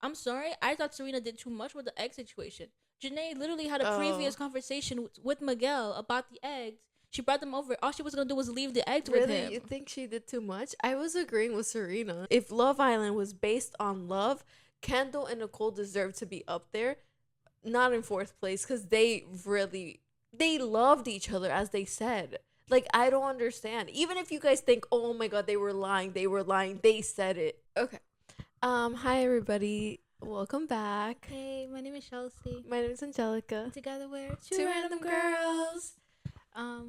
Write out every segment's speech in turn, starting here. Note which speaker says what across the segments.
Speaker 1: I'm sorry. I thought Serena did too much with the egg situation. Janae literally had a previous conversation with Miguel about the eggs. She brought them over. All she was gonna do was leave the eggs with him.
Speaker 2: Really? You think she did too much? I was agreeing with Serena. If Love Island was based on love, Kendall and Nicole deserve to be up there, not in fourth place, because they loved each other, as they said. Like, I don't understand. Even if you guys think, oh my god, they were lying, they said it. Okay. Hi everybody. Welcome back.
Speaker 1: Hey, my name is Shelcy.
Speaker 2: My name is Angelica.
Speaker 1: Together we're
Speaker 2: Two Random Girls.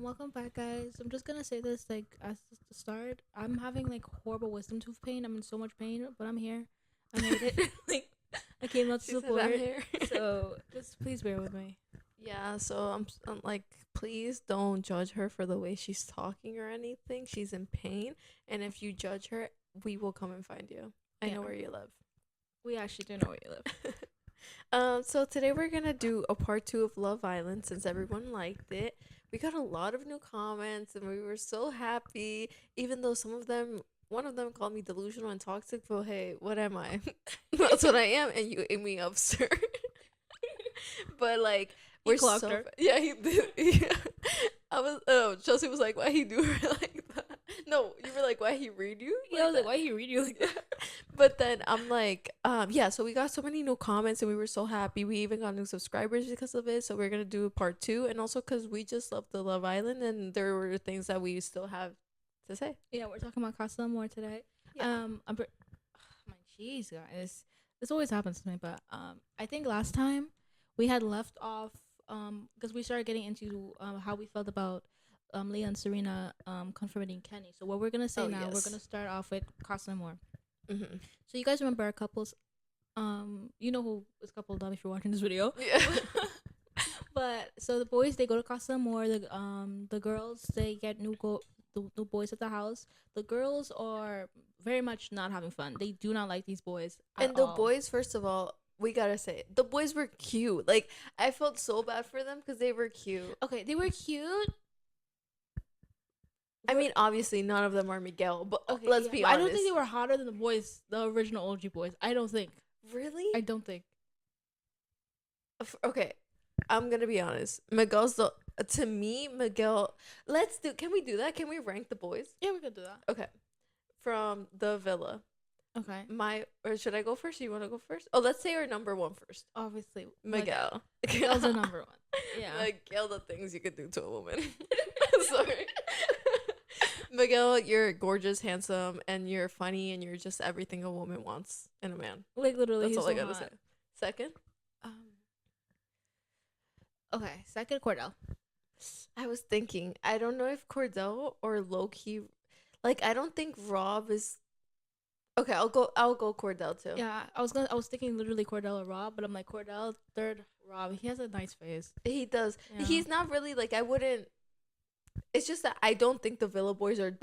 Speaker 1: Welcome back, guys. I'm just gonna say this like as the start. I'm having like horrible wisdom tooth pain. I'm in so much pain, but I'm here. I made it. Like I came out to support.
Speaker 2: I'm here.
Speaker 1: So just please bear with me.
Speaker 2: Yeah, so I'm like, please don't judge her for the way she's talking or anything. She's in pain, and if you judge her, we will come and find you. I know where you live.
Speaker 1: We actually do know where you live.
Speaker 2: So today we're gonna do a part 2 of Love Island since everyone liked it. We got a lot of new comments and we were so happy, even though one of them called me delusional and toxic, but hey, what am I? That's what I am, and you ate me up, sir. But like, we're so
Speaker 1: her.
Speaker 2: Yeah, he did. Yeah. Chelsea was like, why he do her like that? No, you were like, why he read you?
Speaker 1: Yeah, I was like, why he read you like that?
Speaker 2: But then I'm like, yeah, so we got so many new comments and we were so happy. We even got new subscribers because of it. So we're going to do part 2. And also because we just love the Love Island and there were things that we still have to say.
Speaker 1: Yeah, we're talking about Casa Amor today.
Speaker 2: Yeah.
Speaker 1: My jeez, guys. This always happens to me, but I think last time we had left off because we started getting into how we felt about Leah and Serena confirming Kenny. So what we're going to say now, we're going to start off with Casa Amor.
Speaker 2: Mm-hmm.
Speaker 1: So you guys remember our couples, you know who is coupled up if you're watching this video.
Speaker 2: Yeah.
Speaker 1: But so the boys, they go to Casa Amor. The girls, they get new boys at the house. The girls are very much not having fun. They do not like these boys at
Speaker 2: and the
Speaker 1: all.
Speaker 2: boys, first of all, we gotta say it, the boys were cute. Like, I felt so bad for them because they were cute.
Speaker 1: Okay, they were cute.
Speaker 2: I mean, obviously, none of them are Miguel, but
Speaker 1: okay,
Speaker 2: let's be honest.
Speaker 1: I don't think they were hotter than the boys, the original OG boys. I don't think.
Speaker 2: Really?
Speaker 1: I don't think.
Speaker 2: Okay, I'm gonna be honest. To me, Miguel. Can we do that? Can we rank the boys?
Speaker 1: Yeah, we could do that.
Speaker 2: Okay, from the villa.
Speaker 1: Okay.
Speaker 2: Or should I go first? You want to go first? Oh, let's say our number 1 first.
Speaker 1: Obviously,
Speaker 2: Miguel.
Speaker 1: Miguel's the number 1. Yeah.
Speaker 2: Miguel, the things you could do to a woman. Sorry. Miguel, you're gorgeous, handsome, and you're funny, and you're just everything a woman wants in a man.
Speaker 1: Like, literally,
Speaker 2: that's all
Speaker 1: so
Speaker 2: I gotta
Speaker 1: hot.
Speaker 2: say. Second.
Speaker 1: Okay, second, Kordell.
Speaker 2: I was thinking, I don't know if Kordell or low-key, like, I don't think Rob is. Okay, I'll go Kordell too.
Speaker 1: Yeah, I was thinking literally Kordell or Rob, but I'm like, Kordell, third, Rob. He has a nice face.
Speaker 2: He does.
Speaker 1: Yeah.
Speaker 2: He's not really like, I wouldn't. It's just that I don't think the Villa boys are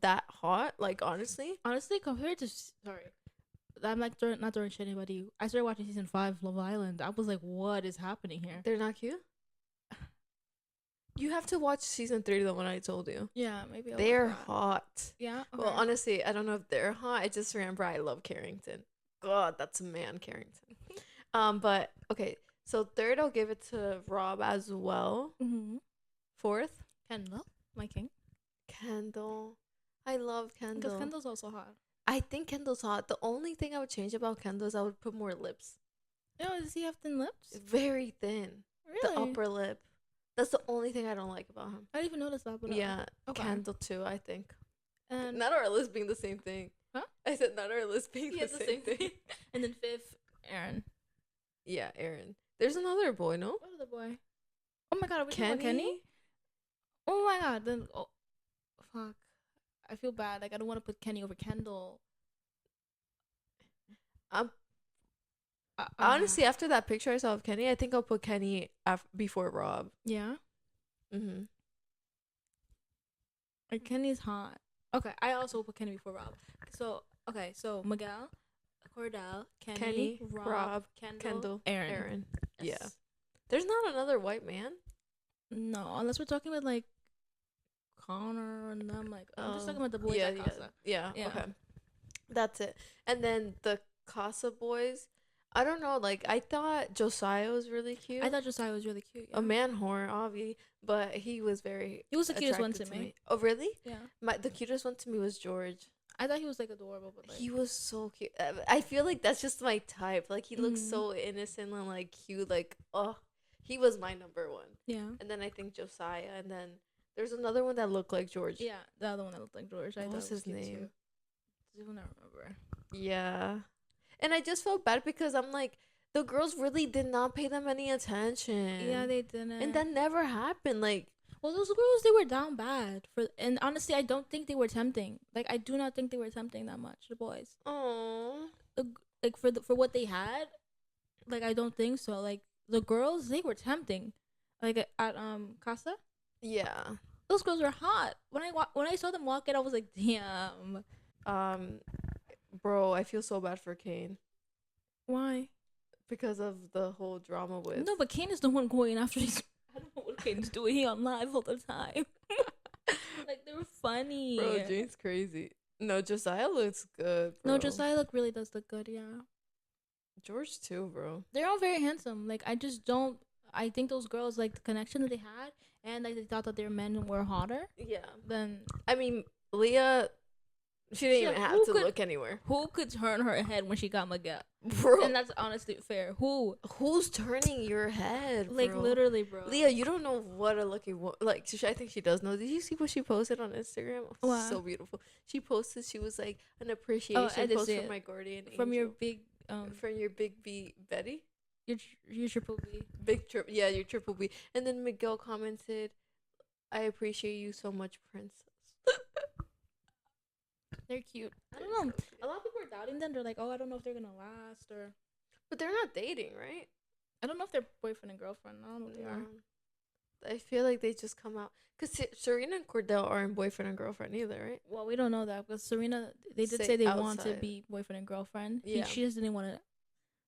Speaker 2: that hot. Like, honestly,
Speaker 1: compared to I'm like not throwing shit anybody. I started watching season 5 Love Island. I was like, what is happening here?
Speaker 2: They're not cute. You have to watch season 3, the one I told you.
Speaker 1: Yeah, maybe
Speaker 2: they're hot.
Speaker 1: Yeah. Okay.
Speaker 2: Well, honestly, I don't know if they're hot. I just remember I love Carrington. God, that's a man, Carrington. But okay, so third, I'll give it to Rob as well.
Speaker 1: Mm-hmm.
Speaker 2: Fourth,
Speaker 1: Kendall, my king.
Speaker 2: Kendall, I love Kendall.
Speaker 1: Because Kendall's also hot.
Speaker 2: I think Kendall's hot. The only thing I would change about Kendall is I would put more lips.
Speaker 1: Oh, does he have thin lips?
Speaker 2: Very thin.
Speaker 1: Really?
Speaker 2: The upper lip. That's the only thing I don't like about him.
Speaker 1: I didn't even notice that. But
Speaker 2: yeah,
Speaker 1: okay.
Speaker 2: Kendall too, I think.
Speaker 1: And
Speaker 2: not our list being the same thing.
Speaker 1: Huh?
Speaker 2: I said not our list being the same thing.
Speaker 1: And then fifth, Aaron.
Speaker 2: Yeah, Aaron. There's another boy, no?
Speaker 1: What other boy? Oh my god, are we talking about Kenny? Oh my god, then fuck. I feel bad. Like, I don't want to put Kenny over Kendall.
Speaker 2: Honestly, after that picture I saw of Kenny, I think I'll put Kenny before Rob.
Speaker 1: Yeah.
Speaker 2: Mm-hmm.
Speaker 1: Like, Kenny's hot. Okay, I also put Kenny before Rob. So so Miguel, Kordell, Kenny, Rob, Kendall, Aaron.
Speaker 2: Yes. Yeah. There's not another white man.
Speaker 1: No, unless we're talking about like Connor and them. Like, I'm just talking about the boys at Casa.
Speaker 2: Yeah. Okay. That's it. And then the Casa boys, I don't know. Like I thought Josiah was really cute.
Speaker 1: I thought Josiah was really cute. Yeah.
Speaker 2: A man whore, obviously, but he was very.
Speaker 1: He was the cutest one
Speaker 2: attractive
Speaker 1: to me.
Speaker 2: Oh really?
Speaker 1: Yeah.
Speaker 2: The cutest one to me was George.
Speaker 1: I thought he was like adorable, but like
Speaker 2: He was so cute. I feel like that's just my type. Like he looks
Speaker 1: Mhm.
Speaker 2: so innocent and like cute. Like oh, he was my number one.
Speaker 1: yeah.
Speaker 2: And then I think Josiah, and then there's another one that looked like George.
Speaker 1: Yeah, the other one that looked like George. I
Speaker 2: What
Speaker 1: thought
Speaker 2: was his
Speaker 1: cute
Speaker 2: name?
Speaker 1: Too. I don't remember.
Speaker 2: Yeah. And I just felt bad because I'm like, the girls really did not pay them any attention.
Speaker 1: Yeah, they didn't.
Speaker 2: And that never happened. Like,
Speaker 1: well, those girls, they were down bad for, and honestly, I don't think they were tempting. Like, I do not think they were tempting that much. The boys,
Speaker 2: oh,
Speaker 1: like for what they had, like I don't think so. Like the girls, they were tempting. Like at Casa,
Speaker 2: yeah.
Speaker 1: those girls were hot. When I saw them walk in, I was like, damn.
Speaker 2: Bro, I feel so bad for Kane
Speaker 1: Why?
Speaker 2: because of the whole drama with.
Speaker 1: No, but Kane is the one going after these. I don't know what Kane's doing. He on live all the time. Like they were funny.
Speaker 2: Bro, Jane's crazy. No, Josiah looks good. Bro.
Speaker 1: No, Josiah really does look good. Yeah.
Speaker 2: George too, bro.
Speaker 1: They're all very handsome. Like I just don't. I think those girls like the connection that they had, and like they thought that their men were hotter.
Speaker 2: Yeah.
Speaker 1: Then
Speaker 2: I mean, Leah, she didn't even have to look anywhere.
Speaker 1: who could turn her head when she got Miguel?
Speaker 2: Bro,
Speaker 1: And that's honestly fair.
Speaker 2: who's turning your head, bro?
Speaker 1: Like literally, bro.
Speaker 2: Leah, you don't know what a lucky like. I think she does know. Did you see what she posted on Instagram? Oh,
Speaker 1: Wow.
Speaker 2: so beautiful. She posted. She was like an appreciation
Speaker 1: did
Speaker 2: post
Speaker 1: see
Speaker 2: from
Speaker 1: it.
Speaker 2: my guardian
Speaker 1: From your
Speaker 2: angel.
Speaker 1: big
Speaker 2: From your big B, Betty.
Speaker 1: your triple B.
Speaker 2: Big trip. Yeah, your triple B. And then Miguel commented, "I appreciate you so much, princess."
Speaker 1: They're cute. I don't know. A lot of people are doubting them. They're like, oh, I don't know if they're gonna last, or
Speaker 2: But they're not dating, right?
Speaker 1: I don't know if they're boyfriend and girlfriend. I don't know what they are.
Speaker 2: I feel like they just come out because Serena and Kordell aren't boyfriend and girlfriend either, right?
Speaker 1: Well, we don't know that because Serena, they did
Speaker 2: Say
Speaker 1: say they want to
Speaker 2: outside.
Speaker 1: be boyfriend and girlfriend.
Speaker 2: Yeah.
Speaker 1: She just didn't want to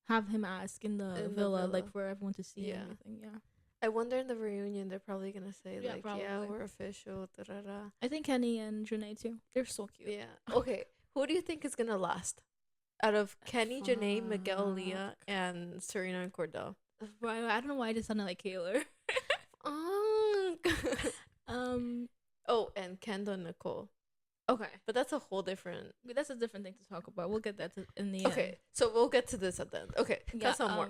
Speaker 1: have him ask in the villa, like for everyone to see
Speaker 2: Yeah.
Speaker 1: and everything. Yeah.
Speaker 2: I wonder in the reunion they're probably gonna say
Speaker 1: Yeah,
Speaker 2: like, yeah,
Speaker 1: probably.
Speaker 2: we're official. Da-da-da.
Speaker 1: I think Kenny and Janae too. They're so cute.
Speaker 2: Yeah. Okay. Who do you think is gonna last out of Kenny, Janae, Miguel, Leah, and Serena and Kordell?
Speaker 1: Why I don't know why I just sounded like Kaylor.
Speaker 2: Oh, and Kendall and Nicole.
Speaker 1: Okay,
Speaker 2: But that's a whole different.
Speaker 1: that's a different thing to talk about. We'll get that in the
Speaker 2: Okay,
Speaker 1: end.
Speaker 2: so we'll get to this at the end. Okay,
Speaker 1: Yeah,
Speaker 2: Casa Amor.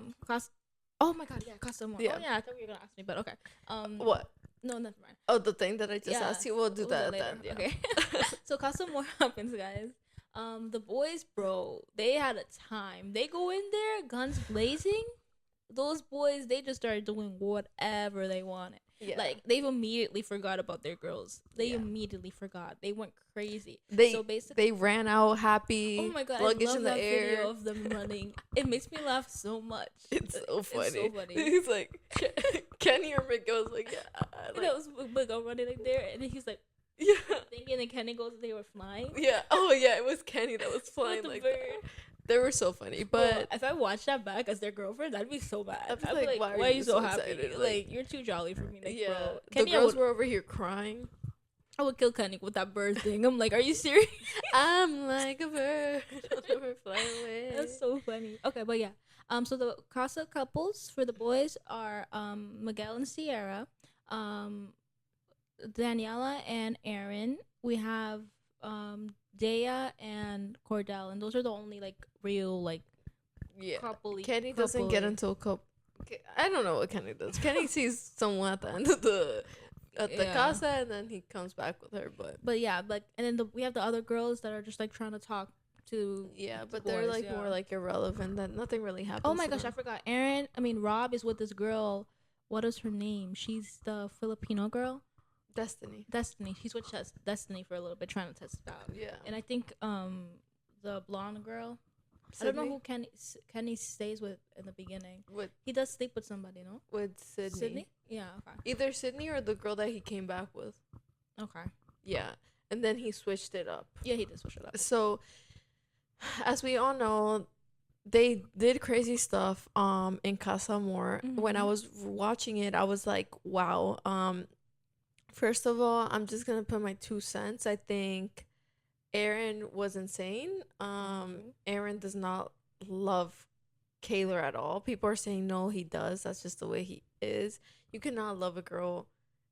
Speaker 1: Oh my god, yeah, Casa Amor.
Speaker 2: Yeah.
Speaker 1: Oh yeah, I thought you were gonna ask me, but okay.
Speaker 2: What?
Speaker 1: No, never mind.
Speaker 2: Oh, the thing that I just
Speaker 1: Yeah,
Speaker 2: asked you. We'll do that at the
Speaker 1: later.
Speaker 2: end. Yeah.
Speaker 1: Okay. So Casa Amor happens, guys. The boys, bro, they had a time. They go in there, guns blazing. Those boys, they just started doing whatever they wanted.
Speaker 2: Yeah.
Speaker 1: Like they've immediately forgot about their girls. They
Speaker 2: Yeah.
Speaker 1: immediately forgot. They went crazy.
Speaker 2: They
Speaker 1: so basically,
Speaker 2: they ran out happy.
Speaker 1: oh my god,
Speaker 2: luggage
Speaker 1: I love
Speaker 2: in the
Speaker 1: that
Speaker 2: air.
Speaker 1: video of them running. It makes me laugh so much.
Speaker 2: It's so funny.
Speaker 1: It's so funny.
Speaker 2: He's like Kenny or Miguel's like yeah.
Speaker 1: And it was Miguel running like there, and then he's like
Speaker 2: Yeah.
Speaker 1: thinking, and Kenny goes, they were flying.
Speaker 2: Yeah. Oh yeah, it was Kenny that was
Speaker 1: With
Speaker 2: flying
Speaker 1: the
Speaker 2: like
Speaker 1: bird.
Speaker 2: that. They were so funny,
Speaker 1: But
Speaker 2: but
Speaker 1: if I watched that back as their girlfriend, that'd be so bad.
Speaker 2: I'd be
Speaker 1: I'd be
Speaker 2: like,
Speaker 1: like, why are you so happy?
Speaker 2: excited?
Speaker 1: Like, you're too jolly for me. Like,
Speaker 2: yeah,
Speaker 1: bro.
Speaker 2: the
Speaker 1: Kenny,
Speaker 2: girls were over here crying.
Speaker 1: I would kill Kenny with that bird thing. I'm like, are you serious?
Speaker 2: I'm like a bird, I'll never fly away.
Speaker 1: That's so funny. Okay, but yeah. So the Casa couples for the boys are Miguel and Sierra, Daniela and Aaron. We have Dea and Kordell, and those are the only like real like
Speaker 2: Yeah,
Speaker 1: couple.
Speaker 2: Kenny doesn't get into a couple. I don't know what Kenny does. Kenny sees someone at the end of the
Speaker 1: Yeah.
Speaker 2: casa, and then he comes back with her.
Speaker 1: But yeah, like, and then we have the other girls that are just like trying to talk to.
Speaker 2: Yeah,
Speaker 1: the
Speaker 2: but they're
Speaker 1: boys,
Speaker 2: like
Speaker 1: yeah.
Speaker 2: more like irrelevant. That nothing really happens.
Speaker 1: Oh my
Speaker 2: to
Speaker 1: gosh, I
Speaker 2: them.
Speaker 1: forgot. Rob is with this girl. What is her name? She's the Filipino girl.
Speaker 2: Destiny.
Speaker 1: Destiny. She's with Destiny for a little bit, trying to test it out.
Speaker 2: Yeah.
Speaker 1: And I think the blonde girl. I don't know who Kenny stays with in the beginning.
Speaker 2: with
Speaker 1: He does sleep with somebody, no?
Speaker 2: Sydney.
Speaker 1: Yeah. Okay.
Speaker 2: Either Sydney or the girl that he came back with.
Speaker 1: Okay.
Speaker 2: Yeah, and then he switched it up.
Speaker 1: Yeah, he did switch it up.
Speaker 2: So, as we all know, they did crazy stuff in Casa Amor. When I
Speaker 1: Mhm.
Speaker 2: was watching it, I was like, wow. First of all, I'm just gonna put my 2 cents. I think Aaron was insane. Aaron does not love Kaylor at all. People are saying no, he does. That's just the way he is. You cannot love a girl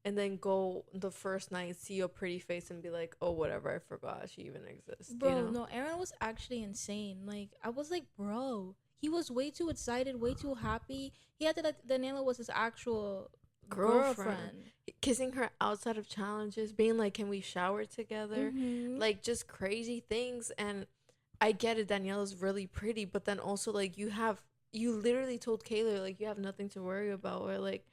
Speaker 2: and then go the first night, see your pretty face, and be like, oh, whatever, I forgot she even exists.
Speaker 1: Bro,
Speaker 2: you know?
Speaker 1: no, Aaron was actually insane. Like, I was like, bro, he was way too excited, way too happy. He had that Daniela was his actual girlfriend.
Speaker 2: Kissing her outside of challenges, being like, can we shower together?
Speaker 1: Mm-hmm.
Speaker 2: Like, just crazy things. And I get it, Daniela's really pretty, but then also, like, you literally told Kaylor, like, you have nothing to worry about, or like,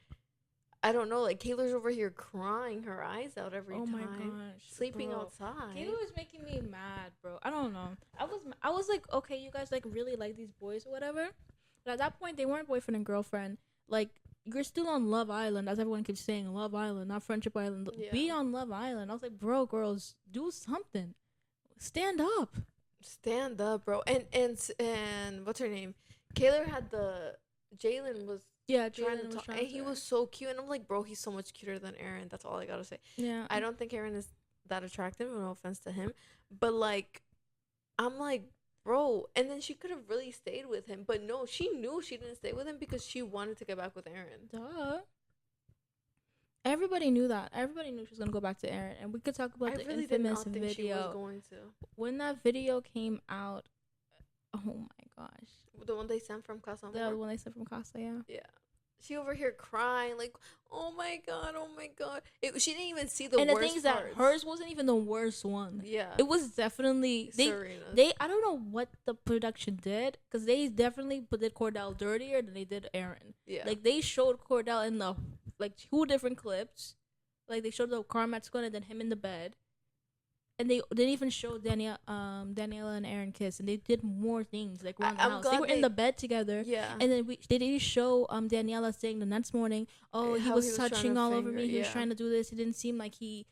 Speaker 2: I don't know, like, Kaylor's over here crying her eyes out every time.
Speaker 1: Oh my gosh,
Speaker 2: sleeping
Speaker 1: bro.
Speaker 2: outside.
Speaker 1: Kaylor was making me mad, bro. I don't know. I was like, okay, you guys like really like these boys or whatever. But at that point, they weren't boyfriend and girlfriend. Like, you're still on Love Island, as everyone keeps saying, Love Island, not Friendship Island.
Speaker 2: Yeah.
Speaker 1: Be on Love Island. I was like, bro, girls, do something. Stand up.
Speaker 2: Stand up, bro. And what's her name? Kaylor had Jalen was trying to talk, and he was so cute. And I'm like, bro, he's so much cuter than Aaron. That's all I gotta say.
Speaker 1: Yeah.
Speaker 2: I don't think Aaron is that attractive. No offense to him, but like, I'm like, bro. And then she could have really stayed with him, but no, she knew she didn't stay with him because she wanted to get back with Aaron.
Speaker 1: Duh. Everybody knew that. Everybody knew she was gonna go back to Aaron, and we could talk about the
Speaker 2: really
Speaker 1: infamous
Speaker 2: did not think
Speaker 1: video.
Speaker 2: She was going to.
Speaker 1: When that video came out, oh my gosh,
Speaker 2: the one they sent from Casa Amor?
Speaker 1: the one they sent from Casa, yeah.
Speaker 2: Yeah. She over here crying like, oh my god. She didn't even see the worst
Speaker 1: And the thing is that
Speaker 2: parts.
Speaker 1: hers wasn't even the worst one.
Speaker 2: Yeah.
Speaker 1: It was definitely
Speaker 2: Serena.
Speaker 1: they I don't know what the production did, because they definitely did Kordell dirtier than they did Aaron.
Speaker 2: Yeah.
Speaker 1: Like, they showed Kordell in the like 2 different clips. Like, they showed the car mat and then him in the bed. And they didn't even show Daniela and Aaron kiss, and they did more things like around the house. They were in the bed together.
Speaker 2: Yeah.
Speaker 1: And then they didn't show Daniela saying the next morning, oh, he was touching all over me. He was trying to do this. It didn't seem like he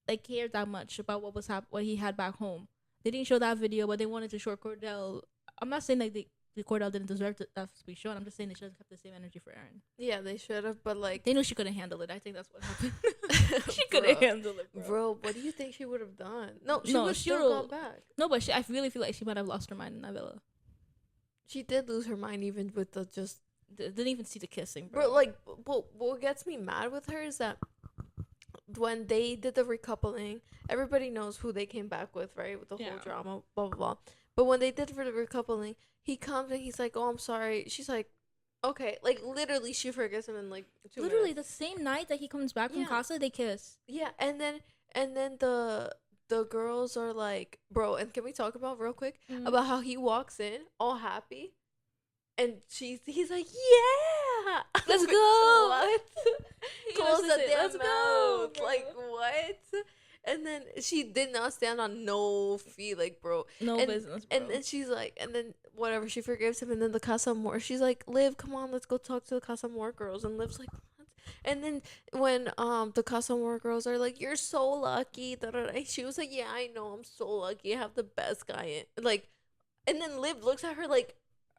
Speaker 1: like cared that much about what he had back home. They didn't show that video, but they wanted to show Kordell. I'm not saying like the Kordell didn't deserve that to be shown. I'm just saying they should have kept the same energy for Aaron.
Speaker 2: Yeah, they should have, but like,
Speaker 1: they knew she couldn't handle it. I think that's what happened. She couldn't handle it,
Speaker 2: bro. What do you think she would have done? No, she would still gone back.
Speaker 1: No, but I really feel like she might have lost her mind in that villa.
Speaker 2: She did lose her mind, even with the just
Speaker 1: didn't even see the kissing, bro.
Speaker 2: Like, what gets me mad with her is that when they did the recoupling, everybody knows who they came back with, right? With the whole drama, blah blah blah. But when they did for the recoupling, he comes and he's like, "Oh, I'm sorry." She's like, "Okay." Like, literally, she forgets him in like 2
Speaker 1: literally
Speaker 2: minutes.
Speaker 1: the same night that he comes back from Casa, they kiss.
Speaker 2: Yeah, and then the girls are like, "Bro," and can we talk about real quick about how he walks in all happy, and he's like, "Yeah,
Speaker 1: let's go."
Speaker 2: What? Close the damn
Speaker 1: let's
Speaker 2: mouth.
Speaker 1: go, bro.
Speaker 2: Like, what? And then she did not stand on no feet, like, bro.
Speaker 1: No business, bro.
Speaker 2: And then she's like, and then whatever, she forgives him. And then the Casa Amor, she's like, Liv, come on, let's go talk to the Casa Amor girls. And Liv's like, what? And then when the Casa Amor girls are like, you're so lucky, she was like, yeah, I know, I'm so lucky. I have the best guy in. Like, and then Liv looks at her like,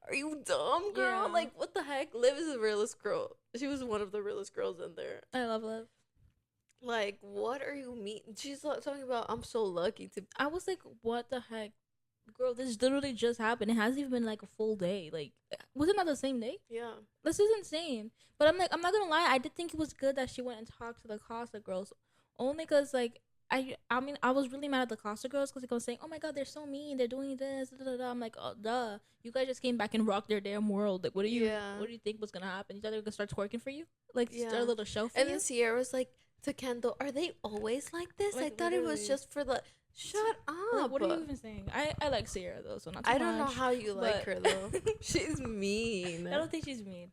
Speaker 2: are you dumb, girl?
Speaker 1: Yeah.
Speaker 2: Like, what the heck? Liv is the realest girl. She was one of the realest girls in there.
Speaker 1: I love Liv.
Speaker 2: Like, what are you mean? She's talking about, I'm so lucky to.
Speaker 1: I was like, what the heck? Girl, this literally just happened. It hasn't even been like a full day. Like, was it not the same day?
Speaker 2: Yeah.
Speaker 1: This is insane. But I'm like, I'm not gonna lie, I did think it was good that she went and talked to the Casa girls. Only because, like, I mean, I was really mad at the Casa girls because they go saying, oh my god, they're so mean, they're doing this, da, da, da. I'm like, oh, duh. You guys just came back and rocked their damn world. Like, what do you think was gonna happen? You thought they were gonna start twerking for you? Like, start a little show for you?
Speaker 2: And then Sierra's like, to Kendall, are they always like this? Like, I thought literally. It was just for the. Shut up.
Speaker 1: Like, what are you even saying? I like Sierra though, so not too much.
Speaker 2: I don't know how you like her though. She's mean.
Speaker 1: I don't think she's mean.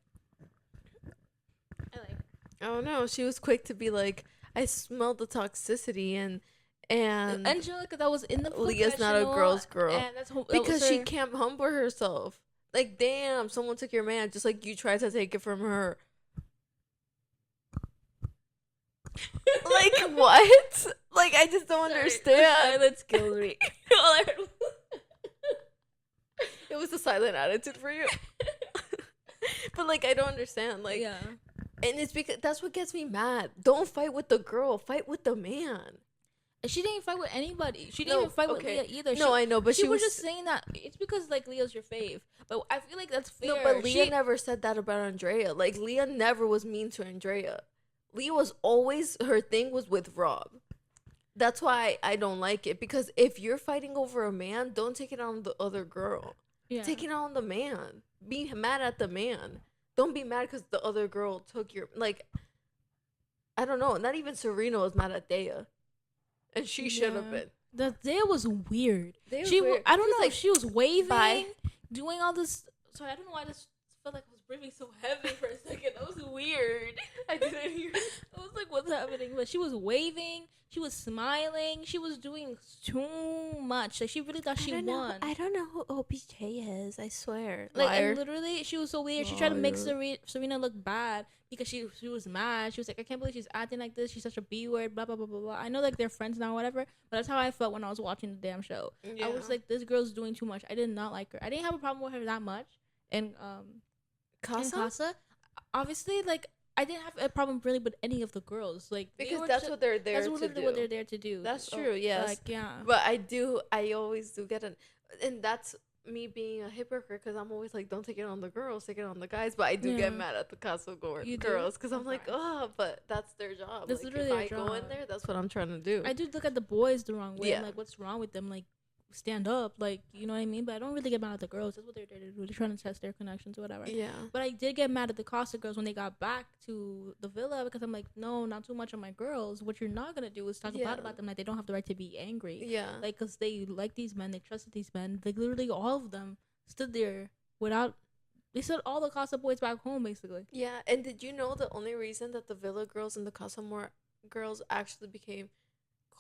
Speaker 2: I don't know. She was quick to be like, I smelled the toxicity and
Speaker 1: Angelica that was in the
Speaker 2: Leah's not a girl's girl.
Speaker 1: And that's
Speaker 2: because she can't humble herself. Like, damn, someone took your man just like you tried to take it from her. Like, what? Like, I just don't understand.
Speaker 1: Silence killed me.
Speaker 2: It was a silent attitude for you. But, like, I don't understand. Like,
Speaker 1: yeah.
Speaker 2: And it's because that's what gets me mad. Don't fight with the girl. Fight with the man.
Speaker 1: She didn't fight with anybody. She didn't
Speaker 2: No,
Speaker 1: even fight with
Speaker 2: okay.
Speaker 1: Leah either.
Speaker 2: No, I know, but
Speaker 1: she was just saying that it's because like Leah's your fave. But I feel like that's fair.
Speaker 2: No, but Leah never said that about Andrea. Like, Leah never was mean to Andrea. Leah was always, her thing was with Rob. That's why I don't like it. Because if you're fighting over a man, don't take it on the other girl. Yeah. Take it on the man. Be mad at the man. Don't be mad because the other girl took your, like, I don't know. Not even Serena was mad at Daya. And she should have been.
Speaker 1: The Daya was weird.
Speaker 2: Weird.
Speaker 1: I don't know, like, she was waving, doing all this. Sorry, I don't know why I just felt like I was breathing so heavy for a second. That was weird. I didn't hear it. I was like, what's happening? But she was waving. She was smiling. She was doing too much. Like, she really thought she won.
Speaker 2: I don't know who OBJ is. I swear.
Speaker 1: Like, and literally, she was so weird. She tried to make Serena look bad because she was mad. She was like, I can't believe she's acting like this. She's such a B word, blah, blah, blah, blah, blah. I know, like, they're friends now, whatever. But that's how I felt when I was watching the damn show. Yeah. I was like, this girl's doing too much. I did not like her. I didn't have a problem with her that much. And Casa, obviously, like, I didn't have a problem really with any of the girls, like,
Speaker 2: because that's what they're there to do. That's literally
Speaker 1: what they're there to do.
Speaker 2: That's true. Yes.
Speaker 1: Like, yeah.
Speaker 2: But I always do get and that's me being a hypocrite because I'm always like, don't take it on the girls, take it on the guys. But I do get mad at the Casa girls because I'm like, oh, but that's their job. That's like, literally if I go in there, that's what I'm trying to do.
Speaker 1: I do look at the boys the wrong way. Yeah. I'm like, what's wrong with them? Like, stand up, like, you know what I mean? But I don't really get mad at the girls. That's what they're there to do. They're trying to test their connections or whatever. Yeah. But I did get mad at the Casa girls when they got back to the villa because I'm like, no, not too much on my girls. What you're not gonna do is talk about them. Like, they don't have the right to be angry. Yeah. Like, because they like these men, they trusted these men. Like, literally all of them stood there without. They sent all the Casa boys back home, basically.
Speaker 2: Yeah. And did you know the only reason that the villa girls and the Casa Amor girls actually became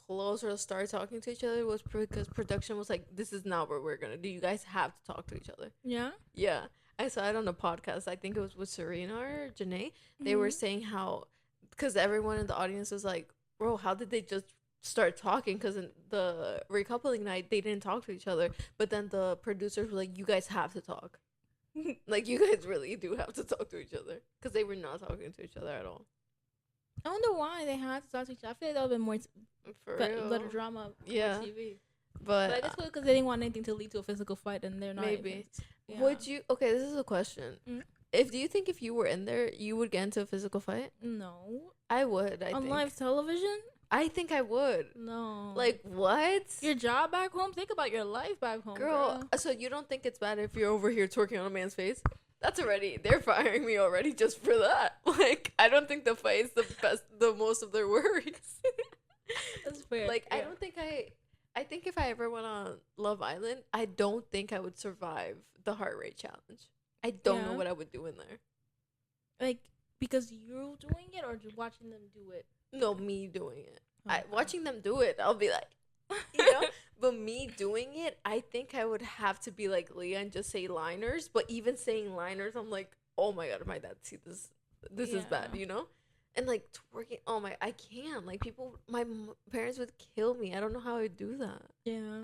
Speaker 2: close or start talking to each other was because production was like, this is not what we're gonna do. You guys have to talk to each other. Yeah. I saw it on a podcast. I think it was with Serena or Janae. They were saying how, because everyone in the audience was like, bro, how did they just start talking? Because in the recoupling night they didn't talk to each other, but then the producers were like, you guys have to talk. Like, you guys really do have to talk to each other, because they were not talking to each other at all.
Speaker 1: I wonder why they had to talk to each other. I feel like that would have been more better drama on TV. But I guess because they didn't want anything to lead to a physical fight, and they're not. Maybe. Yeah.
Speaker 2: Would you? Okay, this is a question. Do you think if you were in there, you would get into a physical fight?
Speaker 1: No.
Speaker 2: I would.
Speaker 1: On live television?
Speaker 2: I think I would.
Speaker 1: No.
Speaker 2: Like, what?
Speaker 1: Your job back home? Think about your life back home, girl.
Speaker 2: So you don't think it's bad if you're over here twerking on a man's face? That's already, they're firing me already just for that. Like, I don't think the fight is the most of their worries.
Speaker 1: That's fair.
Speaker 2: Like, yeah. I think if I ever went on Love Island, I don't think I would survive the heart rate challenge. I don't know what I would do in there.
Speaker 1: Like, because you're doing it or just watching them do it?
Speaker 2: No, me doing it. Okay. Watching them do it, I'll be like, you know? But me doing it, I think I would have to be like Leah and just say liners. But even saying liners, I'm like, oh my god, my dad see this. This is bad, you know? And like twerking, oh my, I can't. Like, people, my parents would kill me. I don't know how I would do that. Yeah.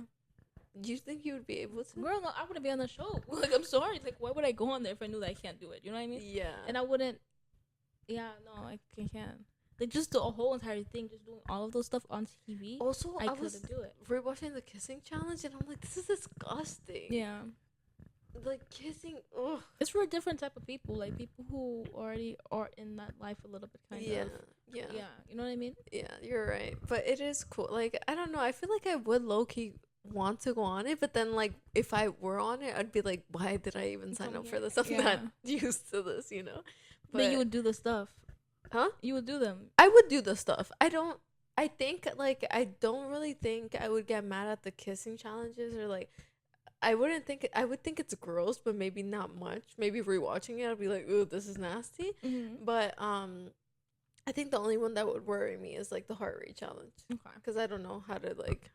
Speaker 2: Do you think you would be able to?
Speaker 1: Girl, no, I wouldn't be on the show. Like, I'm sorry. Like, why would I go on there if I knew that I can't do it? You know what I mean? Yeah. And I wouldn't. Yeah, no, I can't. Like, just the whole entire thing, just doing all of those stuff on TV.
Speaker 2: Also, I couldn't do it. Rewatching the kissing challenge, and I'm like, this is disgusting. Yeah. Like, kissing, ugh.
Speaker 1: It's for a different type of people, like people who already are in that life a little bit, kind of. Yeah. Yeah. You know what I mean?
Speaker 2: Yeah, you're right. But it is cool. Like, I don't know. I feel like I would low-key want to go on it, but then, like, if I were on it, I'd be like, why did I even sign up for this? I'm not used to this, you know?
Speaker 1: But then you would do the stuff. Huh? You would do them.
Speaker 2: I would do the stuff. I don't really think I would get mad at the kissing challenges, or like, I would think it's gross, but maybe not much. Maybe rewatching it, I'd be like, ooh, this is nasty. Mm-hmm. But I think the only one that would worry me is like the heart rate challenge. Okay. Because I don't know how to, like,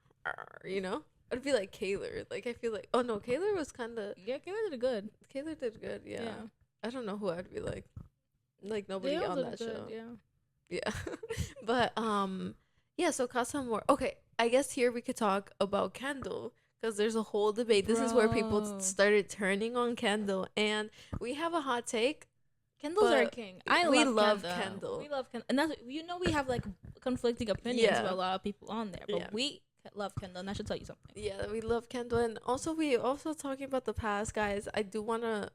Speaker 2: you know? I'd be like Kaylor. Like, I feel like, oh no, Kaylor was kind of.
Speaker 1: Yeah, Kaylor did good.
Speaker 2: Kaylor did good, yeah. I don't know who I'd be like. Like, nobody on that show. Yeah. But yeah, so Casa Amor. Okay, I guess here we could talk about Kendall, because there's a whole debate. This is where people started turning on Kendall, and we have a hot take.
Speaker 1: Kendall's our king. We love Kendall. We love Kendall, and that's, you know, we have like conflicting opinions
Speaker 2: Yeah.
Speaker 1: about a lot of people on there,
Speaker 2: Yeah.
Speaker 1: but we love Kendall, and I should tell you something.
Speaker 2: Yeah, we love Kendall, and also we also talking about the past, guys. I do want to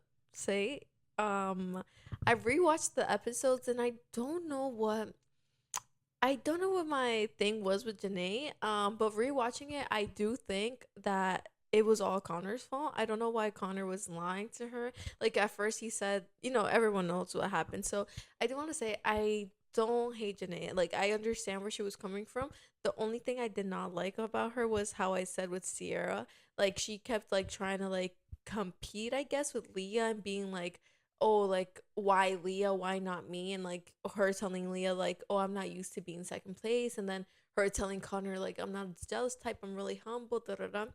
Speaker 2: say, I rewatched the episodes, and I don't know what my thing was with Janae. But rewatching it, I do think that it was all Connor's fault. I don't know why Connor was lying to her. Like at first he said, everyone knows what happened. So I do want to say I don't hate Janae. Like I understand where she was coming from. The only thing I did not like about her was how I said with Sierra. Like she kept like trying to like compete, I guess, with Leah and being like, oh, like why Leah, why not me, and like her telling Leah like, oh, I'm not used to being second place, and then her telling Connor like, I'm not a jealous type, I'm really humble, da da da.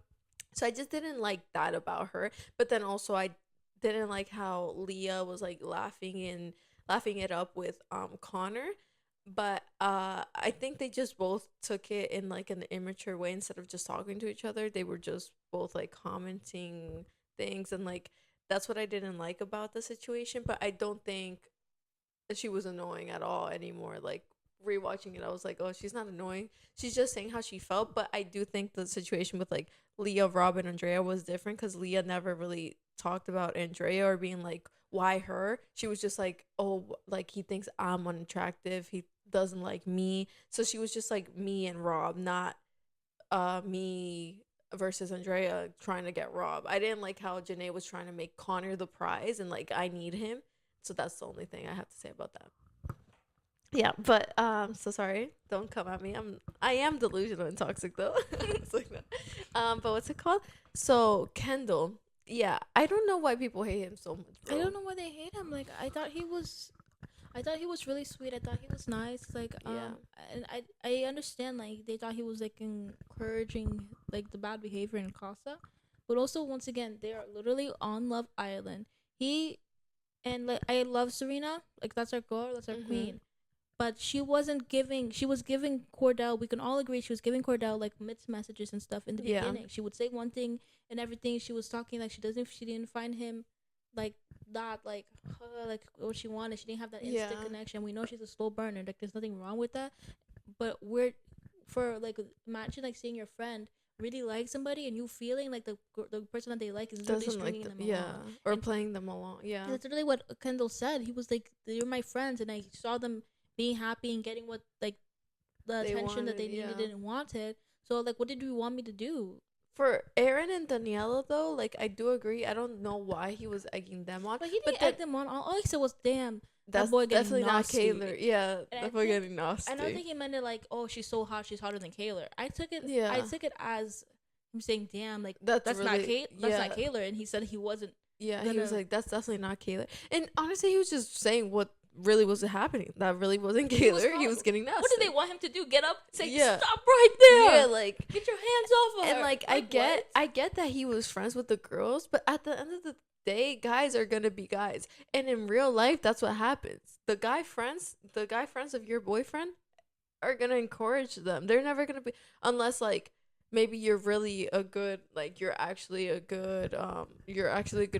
Speaker 2: So I just didn't like that about her. But then also I didn't like how Leah was like laughing it up with Connor. But I think they just both took it in like an immature way. Instead of just talking to each other, they were just both like commenting things, and like that's what I didn't like about the situation. But I don't think she was annoying at all anymore. Like rewatching it, I was like, oh, she's not annoying. She's just saying how she felt. But I do think the situation with like Leah, Rob, and Andrea was different because Leah never really talked about Andrea or being like, why her? She was just like, oh, like he thinks I'm unattractive. He doesn't like me. So she was just like me and Rob, not me versus Andrea trying to get Rob. I didn't like how Janae was trying to make Connor the prize and like I need him. So that's the only thing I have to say about that. Yeah, but so sorry. Don't come at me. I am delusional and toxic though. It's like that. But what's it called? So Kendall. Yeah, I don't know why people hate him so much,
Speaker 1: I
Speaker 2: bro.
Speaker 1: don't know why they hate him. Like I thought he was really sweet. I thought he was nice. Like
Speaker 2: Yeah.
Speaker 1: and I understand like they thought he was like encouraging like the bad behavior in Casa, but also once again they are literally on Love Island. He and like I love Serena. Like that's our girl. That's our
Speaker 2: Mhm.
Speaker 1: queen. But she wasn't giving. She was giving Kordell. We can all agree she was giving Kordell like mixed messages and stuff in the
Speaker 2: Yeah.
Speaker 1: beginning. She would say one thing and everything. She was talking like she doesn't. She didn't find him like that like what she wanted. She didn't have that instant
Speaker 2: Yeah.
Speaker 1: connection. We know she's a slow burner. Like there's nothing wrong with that. But we're for like imagine like seeing your friend really like somebody and you feeling like the person that they like is literally
Speaker 2: Doesn't like
Speaker 1: stringing them
Speaker 2: yeah,
Speaker 1: along.
Speaker 2: or
Speaker 1: And
Speaker 2: playing them along. Yeah.
Speaker 1: that's literally what Kendall said. He was like, "You're my friends," and I saw them being happy and getting what like the
Speaker 2: They
Speaker 1: attention that
Speaker 2: wanted,
Speaker 1: they
Speaker 2: yeah.
Speaker 1: needed and wanted. So like, what did you want me to do?
Speaker 2: For Aaron and Daniela though, like I do agree. I don't know why he was egging them on,
Speaker 1: But he
Speaker 2: but
Speaker 1: didn't
Speaker 2: then
Speaker 1: egg them on. All he said was, "Damn, that
Speaker 2: that's
Speaker 1: boy getting
Speaker 2: definitely not
Speaker 1: nasty."
Speaker 2: Kaylor. Yeah,
Speaker 1: And
Speaker 2: that boy getting nasty.
Speaker 1: I don't think he meant it like, "Oh, she's so hot, she's hotter than Kaylor." I
Speaker 2: Yeah,
Speaker 1: took it as him saying, "Damn, like
Speaker 2: that's
Speaker 1: that's not
Speaker 2: really
Speaker 1: That's not
Speaker 2: yeah.
Speaker 1: Kaylor," and he said he wasn't
Speaker 2: Yeah, he was
Speaker 1: gonna.
Speaker 2: like, that's definitely not Kaylor. And honestly, he was just saying what really was happening. That really wasn't
Speaker 1: He was
Speaker 2: Kaylor. He was getting nasty.
Speaker 1: What did they want him to do? Get up, say,
Speaker 2: Yeah.
Speaker 1: "Stop right there!
Speaker 2: Yeah, like
Speaker 1: Get your hands off of her!"
Speaker 2: and like
Speaker 1: what?
Speaker 2: I get that he was friends with the girls, but at the end of the day, guys are gonna be guys. And in real life, that's what happens. The guy friends of your boyfriend are gonna encourage them. They're never gonna be unless like maybe you're really a good like you're actually a good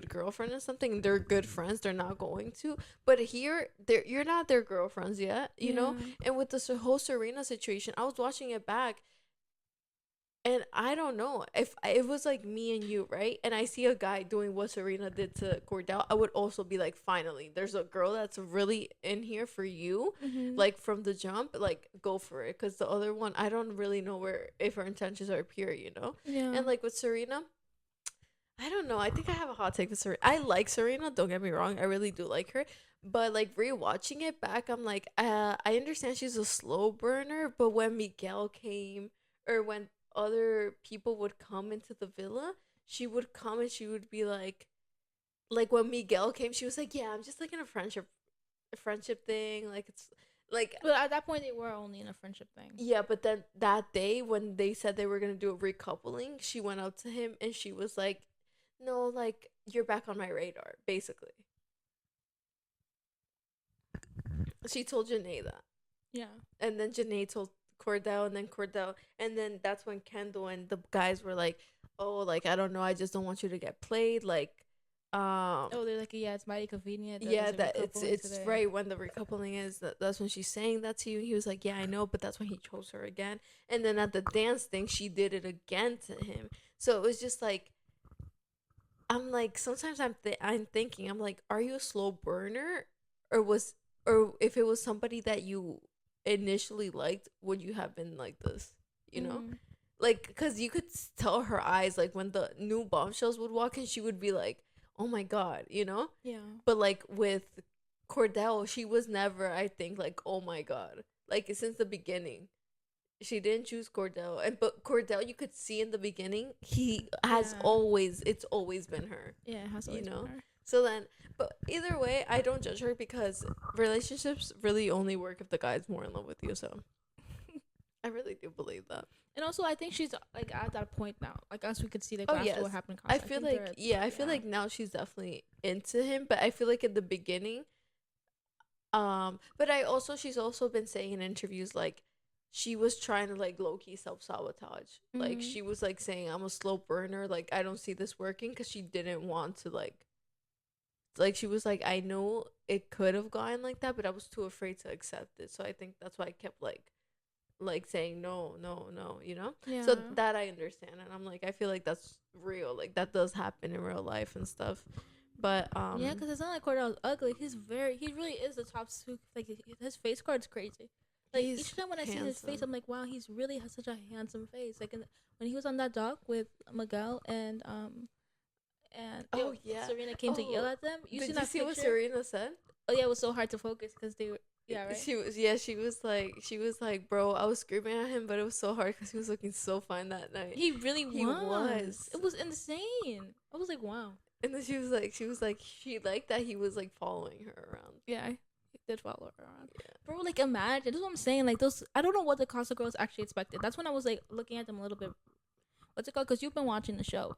Speaker 2: girlfriend or something and they're good friends, they're not going to. But here you're not their girlfriends yet, you know? And with the whole Serena situation, I was watching it back and I don't know if it was like me and you, right? And I see a guy doing what Serena did to Kordell, I would also be like, finally, there's a girl that's really in here for you.
Speaker 1: Mm-hmm.
Speaker 2: Like from the jump, like go for it. Because the other one, I don't really know where if her intentions are pure, you know?
Speaker 1: Yeah.
Speaker 2: And like with Serena, I don't know. I think I have a hot take with Serena. I like Serena, don't get me wrong. I really do like her. But like rewatching it back, I'm like, I understand she's a slow burner, but when Miguel came or when other people would come into the villa, she would come and she would be like when Miguel came, she was like, yeah, I'm just like in a friendship thing. Like it's like
Speaker 1: But at that point, they were only in a friendship thing.
Speaker 2: yeah, but then that day when they said they were gonna do a recoupling, she went up to him and she was like, no, like you're back on my radar, basically. She told Janae that.
Speaker 1: Yeah.
Speaker 2: And then Janae told Kordell, and then Kordell, and then that's when Kendall and the guys were like, "Oh, like I don't know, I just don't want you to get played." Like,
Speaker 1: Oh, they're like, yeah, it's mighty convenient. That
Speaker 2: yeah,
Speaker 1: there's a
Speaker 2: that it's
Speaker 1: recoupling today.
Speaker 2: right when the recoupling is. That's when she's saying that to you. He was like, yeah, I know, but that's when he chose her again. And then at the dance thing, she did it again to him. So it was just like, I'm like, sometimes I'm thinking, I'm like, are you a slow burner, or was, or if it was somebody that you initially liked, would you have been like this? You know,
Speaker 1: Mm,
Speaker 2: like, because you could tell her eyes, like when the new bombshells would walk in, she would be like, oh my god, you know.
Speaker 1: yeah.
Speaker 2: But like with Kordell, she was never, I think, like, oh my god, like since the beginning. She didn't choose Kordell, and but Kordell, you could see in the beginning, he has
Speaker 1: Yeah.
Speaker 2: always, it's always been her,
Speaker 1: Yeah, it has
Speaker 2: you
Speaker 1: always been
Speaker 2: know.
Speaker 1: her.
Speaker 2: So then, but either way, I don't judge her because relationships really only work if the guy's more in love with you. So I really do believe that.
Speaker 1: And also, I think she's like at that point now. Like as we could see, like
Speaker 2: Oh
Speaker 1: after what
Speaker 2: yes,
Speaker 1: happened in
Speaker 2: I
Speaker 1: Casa, I
Speaker 2: feel
Speaker 1: think
Speaker 2: like,
Speaker 1: they're
Speaker 2: yeah, I feel
Speaker 1: yeah.
Speaker 2: like now she's definitely into him, but I feel like in the beginning, but I also, she's also been saying in interviews like she was trying to like low key self sabotage. Like
Speaker 1: Mm-hmm.
Speaker 2: she was like saying, I'm a slow burner. Like I don't see this working because she didn't want to like she was like, I know it could have gone like that, but I was too afraid to accept it. So I think that's why I kept like saying no, no, no, you know?
Speaker 1: Yeah.
Speaker 2: So that I understand, and I'm like, I feel like that's real. Like that does happen in real life and stuff. But
Speaker 1: Yeah, because it's not like Kordell's ugly. He really is the top two. Like his face card's crazy. Like
Speaker 2: he's
Speaker 1: each time when I see his face,
Speaker 2: handsome.
Speaker 1: I'm like, wow, he's really has such a handsome face. Like when he was on that dock with Miguel and
Speaker 2: Oh yeah.
Speaker 1: Serena came to yell
Speaker 2: Oh,
Speaker 1: at them. You
Speaker 2: did
Speaker 1: seen
Speaker 2: you
Speaker 1: that
Speaker 2: see what
Speaker 1: picture?
Speaker 2: Serena said?
Speaker 1: Oh yeah, it was so hard to focus because they were yeah right.
Speaker 2: She was like, bro, I was screaming at him, but it was so hard because he was looking so fine that night.
Speaker 1: He really
Speaker 2: He
Speaker 1: was.
Speaker 2: was.
Speaker 1: It was insane. I was like, wow.
Speaker 2: And then she was like, she liked that he was like following her around.
Speaker 1: Yeah, he did follow her around.
Speaker 2: Yeah.
Speaker 1: Bro, like imagine. This is what I'm saying. Like those, I don't know what the Casa girls actually expected. That's when I was like looking at them a little bit. What's it called? Because you've been watching the show.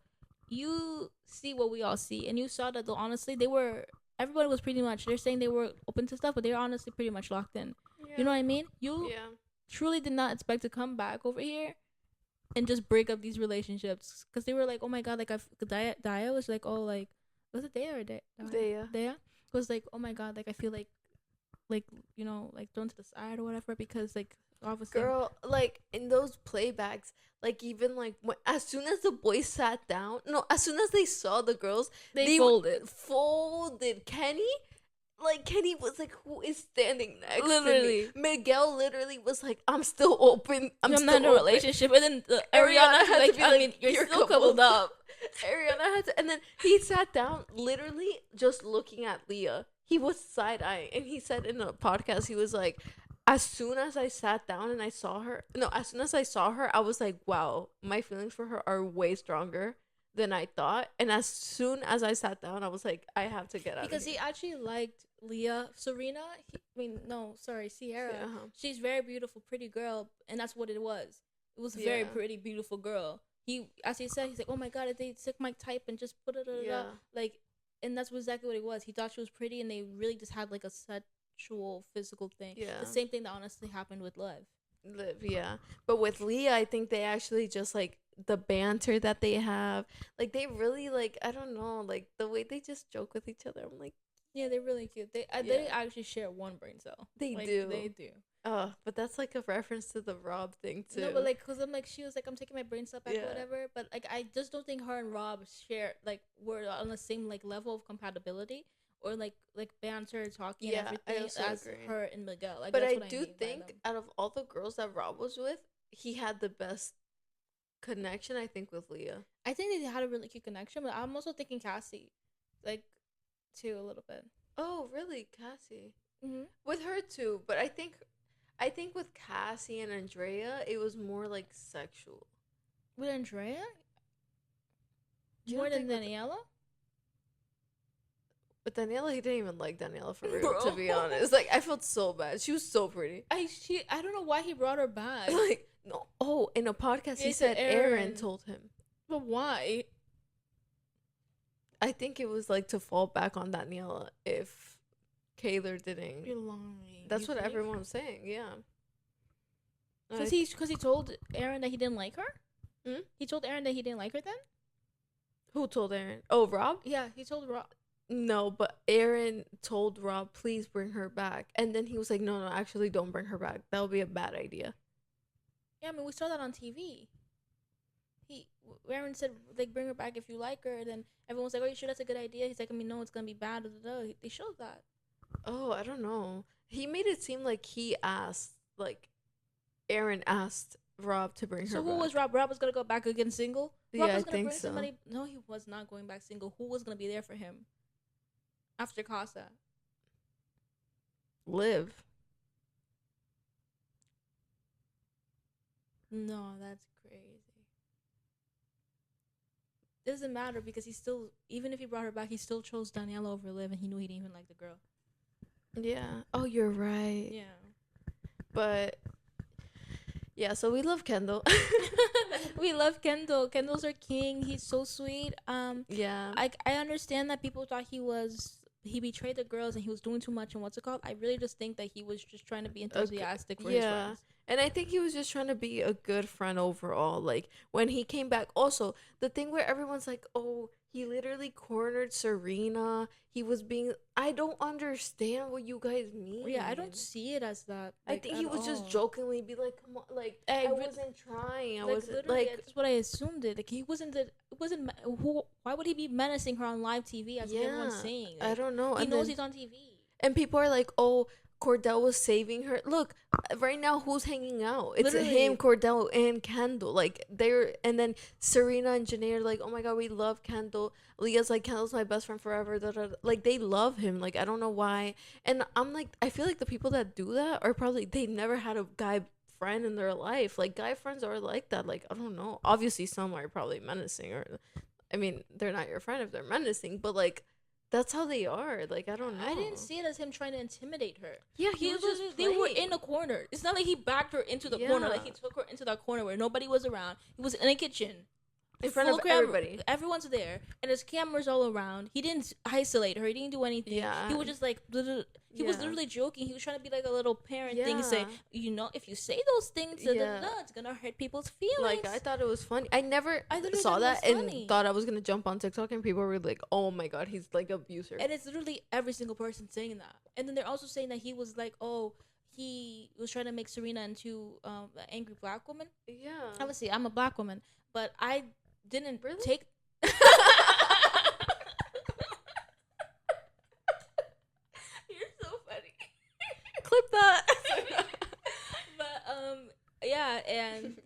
Speaker 1: You see what we all see, and you saw that though. Honestly, they were. Everybody was pretty much. They're saying they were open to stuff, but they're honestly pretty much locked in.
Speaker 2: Yeah.
Speaker 1: You know what I mean? You
Speaker 2: Yeah.
Speaker 1: truly did not expect to come back over here and just break up these relationships because they were like, oh my god, like Daya was like, oh like, was it Daya or
Speaker 2: Daya.
Speaker 1: Daya was like, oh my god, like I feel like you know like thrown to the side or whatever because like obviously
Speaker 2: Girl, like in those playbacks, like even like as soon as the boys sat down, no, as soon as they saw the girls,
Speaker 1: they folded
Speaker 2: folded. Kenny was like, who is standing next
Speaker 1: literally.
Speaker 2: to me? Miguel literally was like, I'm still open. I'm
Speaker 1: not
Speaker 2: still
Speaker 1: in a
Speaker 2: open.
Speaker 1: relationship, and then
Speaker 2: Ariana
Speaker 1: Ariana
Speaker 2: had
Speaker 1: like,
Speaker 2: to be
Speaker 1: I
Speaker 2: like,
Speaker 1: mean, you're still
Speaker 2: coupled
Speaker 1: coupled up.
Speaker 2: Ariana had to, and then he sat down, literally just looking at Leah. He was side eyeing, and he said in a podcast, he was like, as soon as I sat down and I saw her, no, as soon as I saw her, I was like, wow, my feelings for her are way stronger than I thought. And as soon as I sat down, I was like, I have to get out
Speaker 1: Because
Speaker 2: of here.
Speaker 1: he actually liked Leah. Serena, no, sorry, Sierra.
Speaker 2: Yeah, uh-huh.
Speaker 1: She's very beautiful, pretty girl, and that's what it was. It was a very
Speaker 2: Yeah.
Speaker 1: pretty, beautiful girl. He, as he said, he's like, oh my god, if they took my type and just put it,
Speaker 2: Yeah.
Speaker 1: like, and that's exactly what it was. He thought she was pretty, and they really just had like a sexual, physical thing.
Speaker 2: Yeah.
Speaker 1: The same thing that honestly happened with Liv.
Speaker 2: Live, yeah. But with Leah, I think they actually just like the banter that they have. Like they really like, I don't know, like the way they just joke with each other. I'm like,
Speaker 1: Yeah, they're really cute. They
Speaker 2: Yeah.
Speaker 1: actually share one brain cell.
Speaker 2: They
Speaker 1: Like,
Speaker 2: do.
Speaker 1: They do.
Speaker 2: But that's like a reference to the Rob thing too.
Speaker 1: No, but like, cause I'm like, she was like, I'm taking my brain cell back
Speaker 2: Yeah.
Speaker 1: or whatever. But like, I just don't think her and Rob share like were on the same like level of compatibility or like banter, talking,
Speaker 2: Yeah,
Speaker 1: and
Speaker 2: I
Speaker 1: everything
Speaker 2: also
Speaker 1: as
Speaker 2: agree.
Speaker 1: her and Miguel. Like,
Speaker 2: But
Speaker 1: that's
Speaker 2: I
Speaker 1: what
Speaker 2: do
Speaker 1: mean by
Speaker 2: think
Speaker 1: them.
Speaker 2: out of all the girls that Rob was with, he had the best connection, I think, with Leah.
Speaker 1: I think they had a really cute connection, but I'm also thinking Cassie, like, too a little bit.
Speaker 2: Oh, really, Cassie?
Speaker 1: Mm-hmm.
Speaker 2: With her too, but I think with Cassie and Andrea, it was more like sexual.
Speaker 1: With Andrea,
Speaker 2: You
Speaker 1: more
Speaker 2: don't
Speaker 1: than
Speaker 2: think with-
Speaker 1: Daniela.
Speaker 2: But Daniela, he didn't even like Daniela for real,
Speaker 1: Bro.
Speaker 2: to be honest. Like, I felt so bad. She was so pretty.
Speaker 1: I don't know why he brought her back.
Speaker 2: Like, no. Oh, in a podcast, he
Speaker 1: He
Speaker 2: said
Speaker 1: said
Speaker 2: Aaron
Speaker 1: Aaron.
Speaker 2: told him.
Speaker 1: But why?
Speaker 2: I think it was like to fall back on Daniela if Kaylor didn't.
Speaker 1: You're lying.
Speaker 2: That's
Speaker 1: You
Speaker 2: what
Speaker 1: think?
Speaker 2: everyone was saying, yeah.
Speaker 1: Cause
Speaker 2: Like,
Speaker 1: he told Aaron that he didn't like her.
Speaker 2: Hmm?
Speaker 1: He told Aaron that he didn't like her then.
Speaker 2: Who told Aaron? Oh, Rob?
Speaker 1: Yeah, he told Rob.
Speaker 2: No, but Aaron told Rob, please bring her back. And then he was like, no, actually, don't bring her back. That would be a bad idea.
Speaker 1: Yeah, I mean, we saw that on TV. He Aaron said like bring her back if you like her. And then everyone's like, "Oh, you sure that's a good idea?" He's like, "I mean, no, it's gonna be bad." Da, da, da. They showed that.
Speaker 2: Oh, I don't know. He made it seem like Aaron asked Rob to bring her
Speaker 1: So who
Speaker 2: back.
Speaker 1: was Rob? Rob was gonna go back again single. Rob
Speaker 2: Yeah,
Speaker 1: was
Speaker 2: I
Speaker 1: gonna
Speaker 2: think
Speaker 1: bring
Speaker 2: so.
Speaker 1: somebody. No, he was not going back single. Who was gonna be there for him after Casa?
Speaker 2: Live.
Speaker 1: No, that's crazy. Doesn't matter because he still, even if he brought her back, he still chose Daniela over Liv, and he knew he didn't even like the girl.
Speaker 2: Yeah. Oh, you're right.
Speaker 1: Yeah.
Speaker 2: But yeah, so we love Kendall.
Speaker 1: We love Kendall. Kendall's our king. He's so sweet.
Speaker 2: Yeah.
Speaker 1: I understand that people thought he betrayed the girls and he was doing too much and what's it called. I really just think that he was just trying to be enthusiastic for his friends.
Speaker 2: And I think he was just trying to be a good friend overall. Like when he came back, also the thing where everyone's like, "Oh, he literally cornered Serena. He was being." I don't understand what you guys mean.
Speaker 1: Yeah, I don't see it as that.
Speaker 2: I
Speaker 1: Like,
Speaker 2: think he
Speaker 1: at
Speaker 2: was just
Speaker 1: all.
Speaker 2: jokingly be like, "Come on, like I wasn't trying. I
Speaker 1: Like
Speaker 2: wasn't
Speaker 1: literally,
Speaker 2: like."
Speaker 1: that's what I assumed. It like he wasn't the it wasn't who. Why would he be menacing her on live TV as everyone's saying? Like,
Speaker 2: I don't know.
Speaker 1: he
Speaker 2: And
Speaker 1: knows
Speaker 2: then,
Speaker 1: he's on TV.
Speaker 2: and people are like, "Oh, Kordell was saving her." Look, right now, who's hanging out? It's
Speaker 1: Literally.
Speaker 2: him, Kordell, and Kendall. Like they're, and then Serena and Jana are like, "Oh my god, we love Kendall." Leah's like, "Kendall's my best friend forever." Da, da, da. Like they love him. Like I don't know why. And I'm like, I feel like the people that do that are probably they never had a guy friend in their life. Like guy friends are like that. Like I don't know. Obviously, some are probably menacing, or I mean, they're not your friend if they're menacing, but like. That's how they are. Like I don't know.
Speaker 1: I didn't see it as him trying to intimidate her.
Speaker 2: Yeah, he was just
Speaker 1: they were
Speaker 2: playing.
Speaker 1: in a corner. It's not like he backed her into the corner. Like he took her into that corner where nobody was around. He was in a kitchen.
Speaker 2: In front of everybody.
Speaker 1: Everyone's there. And there's cameras all around. He didn't isolate her. He didn't do anything.
Speaker 2: Yeah.
Speaker 1: He was just like, he was literally joking. He was trying to be like a little parent thing. Say, you know, if you say those things, it's going to hurt people's feelings.
Speaker 2: Like, I thought it was funny. I never
Speaker 1: literally
Speaker 2: saw that
Speaker 1: thought it was
Speaker 2: and
Speaker 1: funny.
Speaker 2: thought I was going to jump on TikTok and people were like, oh my God, he's like abuser.
Speaker 1: And it's literally every single person saying that. And then they're also saying that he was like, oh, he was trying to make Serena into an angry black woman.
Speaker 2: Yeah.
Speaker 1: Obviously, I'm a black woman, but I didn't
Speaker 2: really
Speaker 1: take. You're so funny.
Speaker 2: Clip that.
Speaker 1: But yeah, and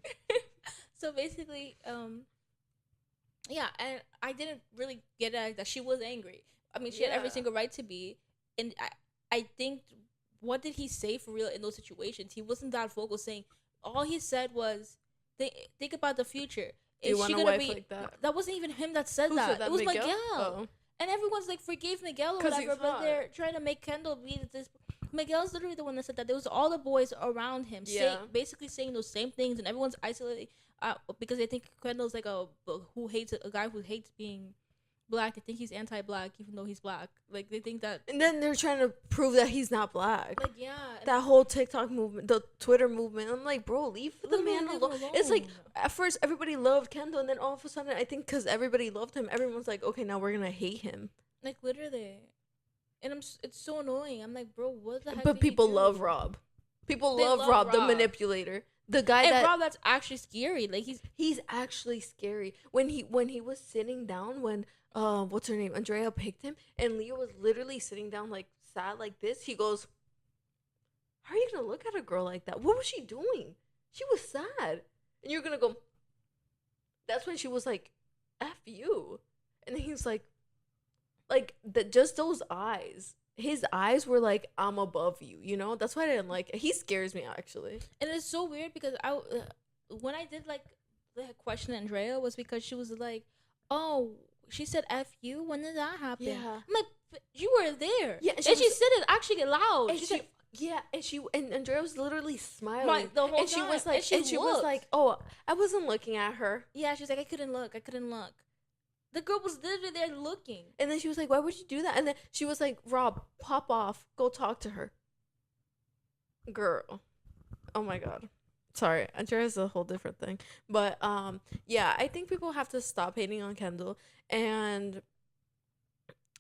Speaker 1: so basically, yeah, and I didn't really get it that she was angry. I mean, she had every single right to be, and I think, what did he say for real in those situations? He wasn't that vocal. Saying all he said was, think about the future.
Speaker 2: Do you want a wife like that?
Speaker 1: That wasn't even him that said
Speaker 2: Who
Speaker 1: that.
Speaker 2: said that?
Speaker 1: It was
Speaker 2: Miguel?
Speaker 1: Miguel.
Speaker 2: Oh.
Speaker 1: And everyone's like, forgave Miguel or
Speaker 2: 'Cause
Speaker 1: whatever,
Speaker 2: he's
Speaker 1: but
Speaker 2: hot.
Speaker 1: they're trying to make Kendall be this. Miguel's literally the one that said that. There was all the boys around him, basically saying those same things, and everyone's isolating because they think Kendall's like a guy who hates being black. They think he's anti-black, even though he's black. Like they think that.
Speaker 2: And then they're trying to prove that he's not black.
Speaker 1: Like yeah,
Speaker 2: that whole TikTok movement, the Twitter movement. I'm like, bro, leave the man alone. It's like at first everybody loved Kendall, and then all of a sudden, I think because everybody loved him, everyone's like, okay, now we're gonna hate him.
Speaker 1: Like literally, and it's so annoying. I'm like, bro, what the heck?
Speaker 2: But people love Rob. People love Rob, the manipulator. The guy
Speaker 1: and Rob, that's actually scary. Like
Speaker 2: he's actually scary. When he was sitting down, when what's her name, Andrea picked him, and Leah was literally sitting down like sad like this. He goes, "How are you gonna look at a girl like that? What was she doing? She was sad." And you're gonna go. That's when she was like, "F you," and then he was like just those eyes. His eyes were like, I'm above you, you know? That's why I didn't like it. He scares me, actually.
Speaker 1: And it's so weird because when I did like the question Andrea was because she was like, oh, she said F you? When did that happen?
Speaker 2: Yeah.
Speaker 1: I'm like, you were there.
Speaker 2: Yeah.
Speaker 1: And she said it actually loud.
Speaker 2: And
Speaker 1: she said,
Speaker 2: and Andrea was literally smiling
Speaker 1: the whole
Speaker 2: and she
Speaker 1: time.
Speaker 2: was like, and she was like, oh, I wasn't looking at her.
Speaker 1: Yeah, she's like, I couldn't look. The girl was literally there looking.
Speaker 2: And then she was like, why would you do that? And then she was like, Rob, pop off. Go talk to her. Girl. Oh, my God. Sorry, Andrea is a whole different thing. But yeah, I think people have to stop hating on Kendall. And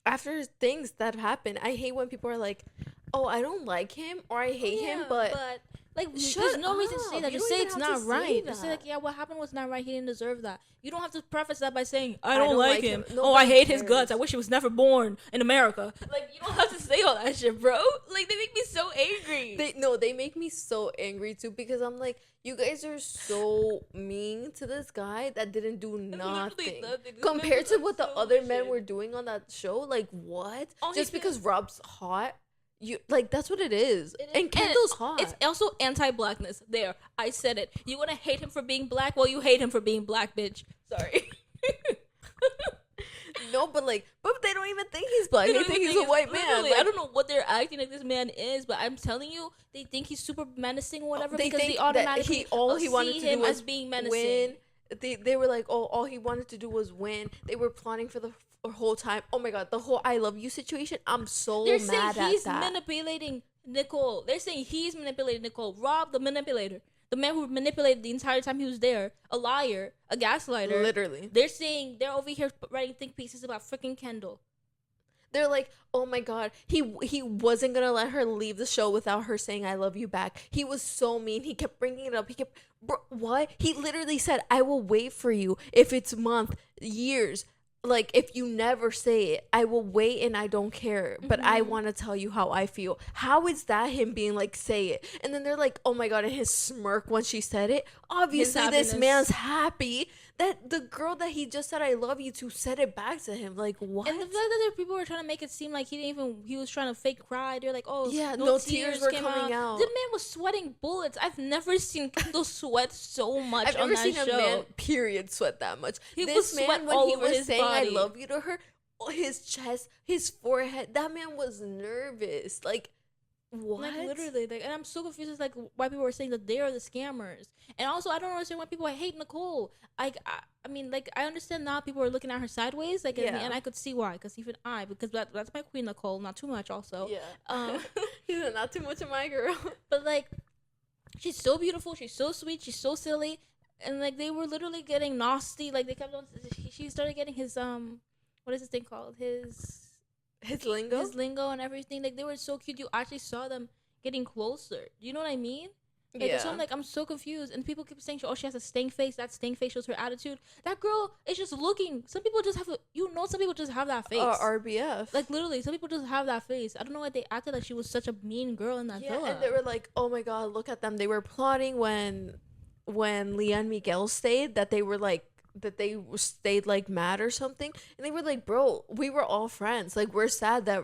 Speaker 2: after things that happen, I hate when people are like, "Oh, I don't like him," or "I hate him," but
Speaker 1: like, there's
Speaker 2: shut
Speaker 1: no reason to say
Speaker 2: up.
Speaker 1: that.
Speaker 2: You
Speaker 1: Just
Speaker 2: don't
Speaker 1: say
Speaker 2: even
Speaker 1: it's
Speaker 2: have to
Speaker 1: not
Speaker 2: say
Speaker 1: right. Just say
Speaker 2: that.
Speaker 1: like, yeah, what happened was not right. He didn't deserve that. You don't have to preface that by saying, I
Speaker 2: I
Speaker 1: don't
Speaker 2: don't
Speaker 1: like
Speaker 2: like
Speaker 1: him.
Speaker 2: him.
Speaker 1: Oh, I
Speaker 2: Nobody
Speaker 1: hate his guts. I
Speaker 2: cares.
Speaker 1: wish he was never born in America. Like, you don't have to say all that shit, bro. Like, they make me so angry.
Speaker 2: They make me so angry too, because I'm like, you guys are so mean to this guy that didn't do nothing compared to what the other men were doing on that show. Like, what? Just because Rob's hot, you like, that's what it is. And Kendall's hot.
Speaker 1: It's also anti-blackness. There, I said it. You wanna hate him for being black? Well, you hate him for being black, bitch. Sorry.
Speaker 2: No, but they don't even think he's black. They think he's a white man. Like,
Speaker 1: I don't know what they're acting like this man is, but I'm telling you, they think he's super menacing or whatever.
Speaker 2: they
Speaker 1: because
Speaker 2: think
Speaker 1: they
Speaker 2: that
Speaker 1: automatically
Speaker 2: all he wanted
Speaker 1: see
Speaker 2: to do
Speaker 1: him
Speaker 2: was
Speaker 1: as being menacing.
Speaker 2: win. They were like, oh, all he wanted to do was win. They were plotting for the whole time. Oh my god, the whole "I love you" situation. I'm so
Speaker 1: They're
Speaker 2: mad
Speaker 1: saying he's
Speaker 2: at that.
Speaker 1: manipulating Nicole. They're saying he's manipulating Nicole. Rob, the manipulator. The man who manipulated the entire time he was there. A liar. A gaslighter.
Speaker 2: Literally.
Speaker 1: They're saying they're over here writing think pieces about freaking Kendall.
Speaker 2: They're like, oh my god, he wasn't gonna let her leave the show without her saying "I love you" back. He was so mean. He kept bringing it up. He kept, bro, what? He literally said, "I will wait for you if it's month, years. Like, if you never say it, I will wait and I don't care. But I want to tell you how I feel." How is that him being like, "Say it"? And then they're like, oh my god, and his smirk when she said it. Obviously, this man's happy that the girl that he just said "I love you" to said it back to him. Like, what?
Speaker 1: And the fact that there people were trying to make it seem like he was trying to fake cry. They're like, oh,
Speaker 2: yeah,
Speaker 1: no
Speaker 2: tears were
Speaker 1: came
Speaker 2: coming out.
Speaker 1: The man was sweating bullets. I've never seen Kendall sweat so much
Speaker 2: I've
Speaker 1: on
Speaker 2: never
Speaker 1: that
Speaker 2: seen
Speaker 1: show.
Speaker 2: a man, period, sweat that much.
Speaker 1: He
Speaker 2: This
Speaker 1: was
Speaker 2: man,
Speaker 1: sweat
Speaker 2: when
Speaker 1: all
Speaker 2: he
Speaker 1: over
Speaker 2: was
Speaker 1: his
Speaker 2: saying
Speaker 1: body.
Speaker 2: "I love you" to her, his chest, his forehead, that man was nervous. Like, what?
Speaker 1: Like, literally, like, and I'm so confused. It's like why people are saying that they are the scammers, and also I don't understand why people hate Nicole. I mean, like, I understand now people are looking at her sideways, like,
Speaker 2: Yeah.
Speaker 1: and I could see why, because even because that's my queen Nicole, not too much, also.
Speaker 2: Yeah. He said, "Not too much of my girl."
Speaker 1: But like, she's so beautiful, she's so sweet, she's so silly, and like they were literally getting nasty. Like they kept on. She started getting his what is this thing called?
Speaker 2: His lingo
Speaker 1: And everything. Like they were so cute. You actually saw them getting closer. Do you know what I mean? Like,
Speaker 2: yeah.
Speaker 1: So I'm so confused. And people keep saying, oh, she has a stank face. That stank face shows her attitude. That girl is just looking. Some people just have some people just have that face.
Speaker 2: RBF.
Speaker 1: Like, literally, some people just have that face. I don't know why they acted like she was such a mean girl in that villa.
Speaker 2: And they were like, oh my god, look at them. They were plotting when Leah and Miguel stayed, that they were like, that they stayed like mad or something, and they were like, bro, we were all friends. Like, we're sad that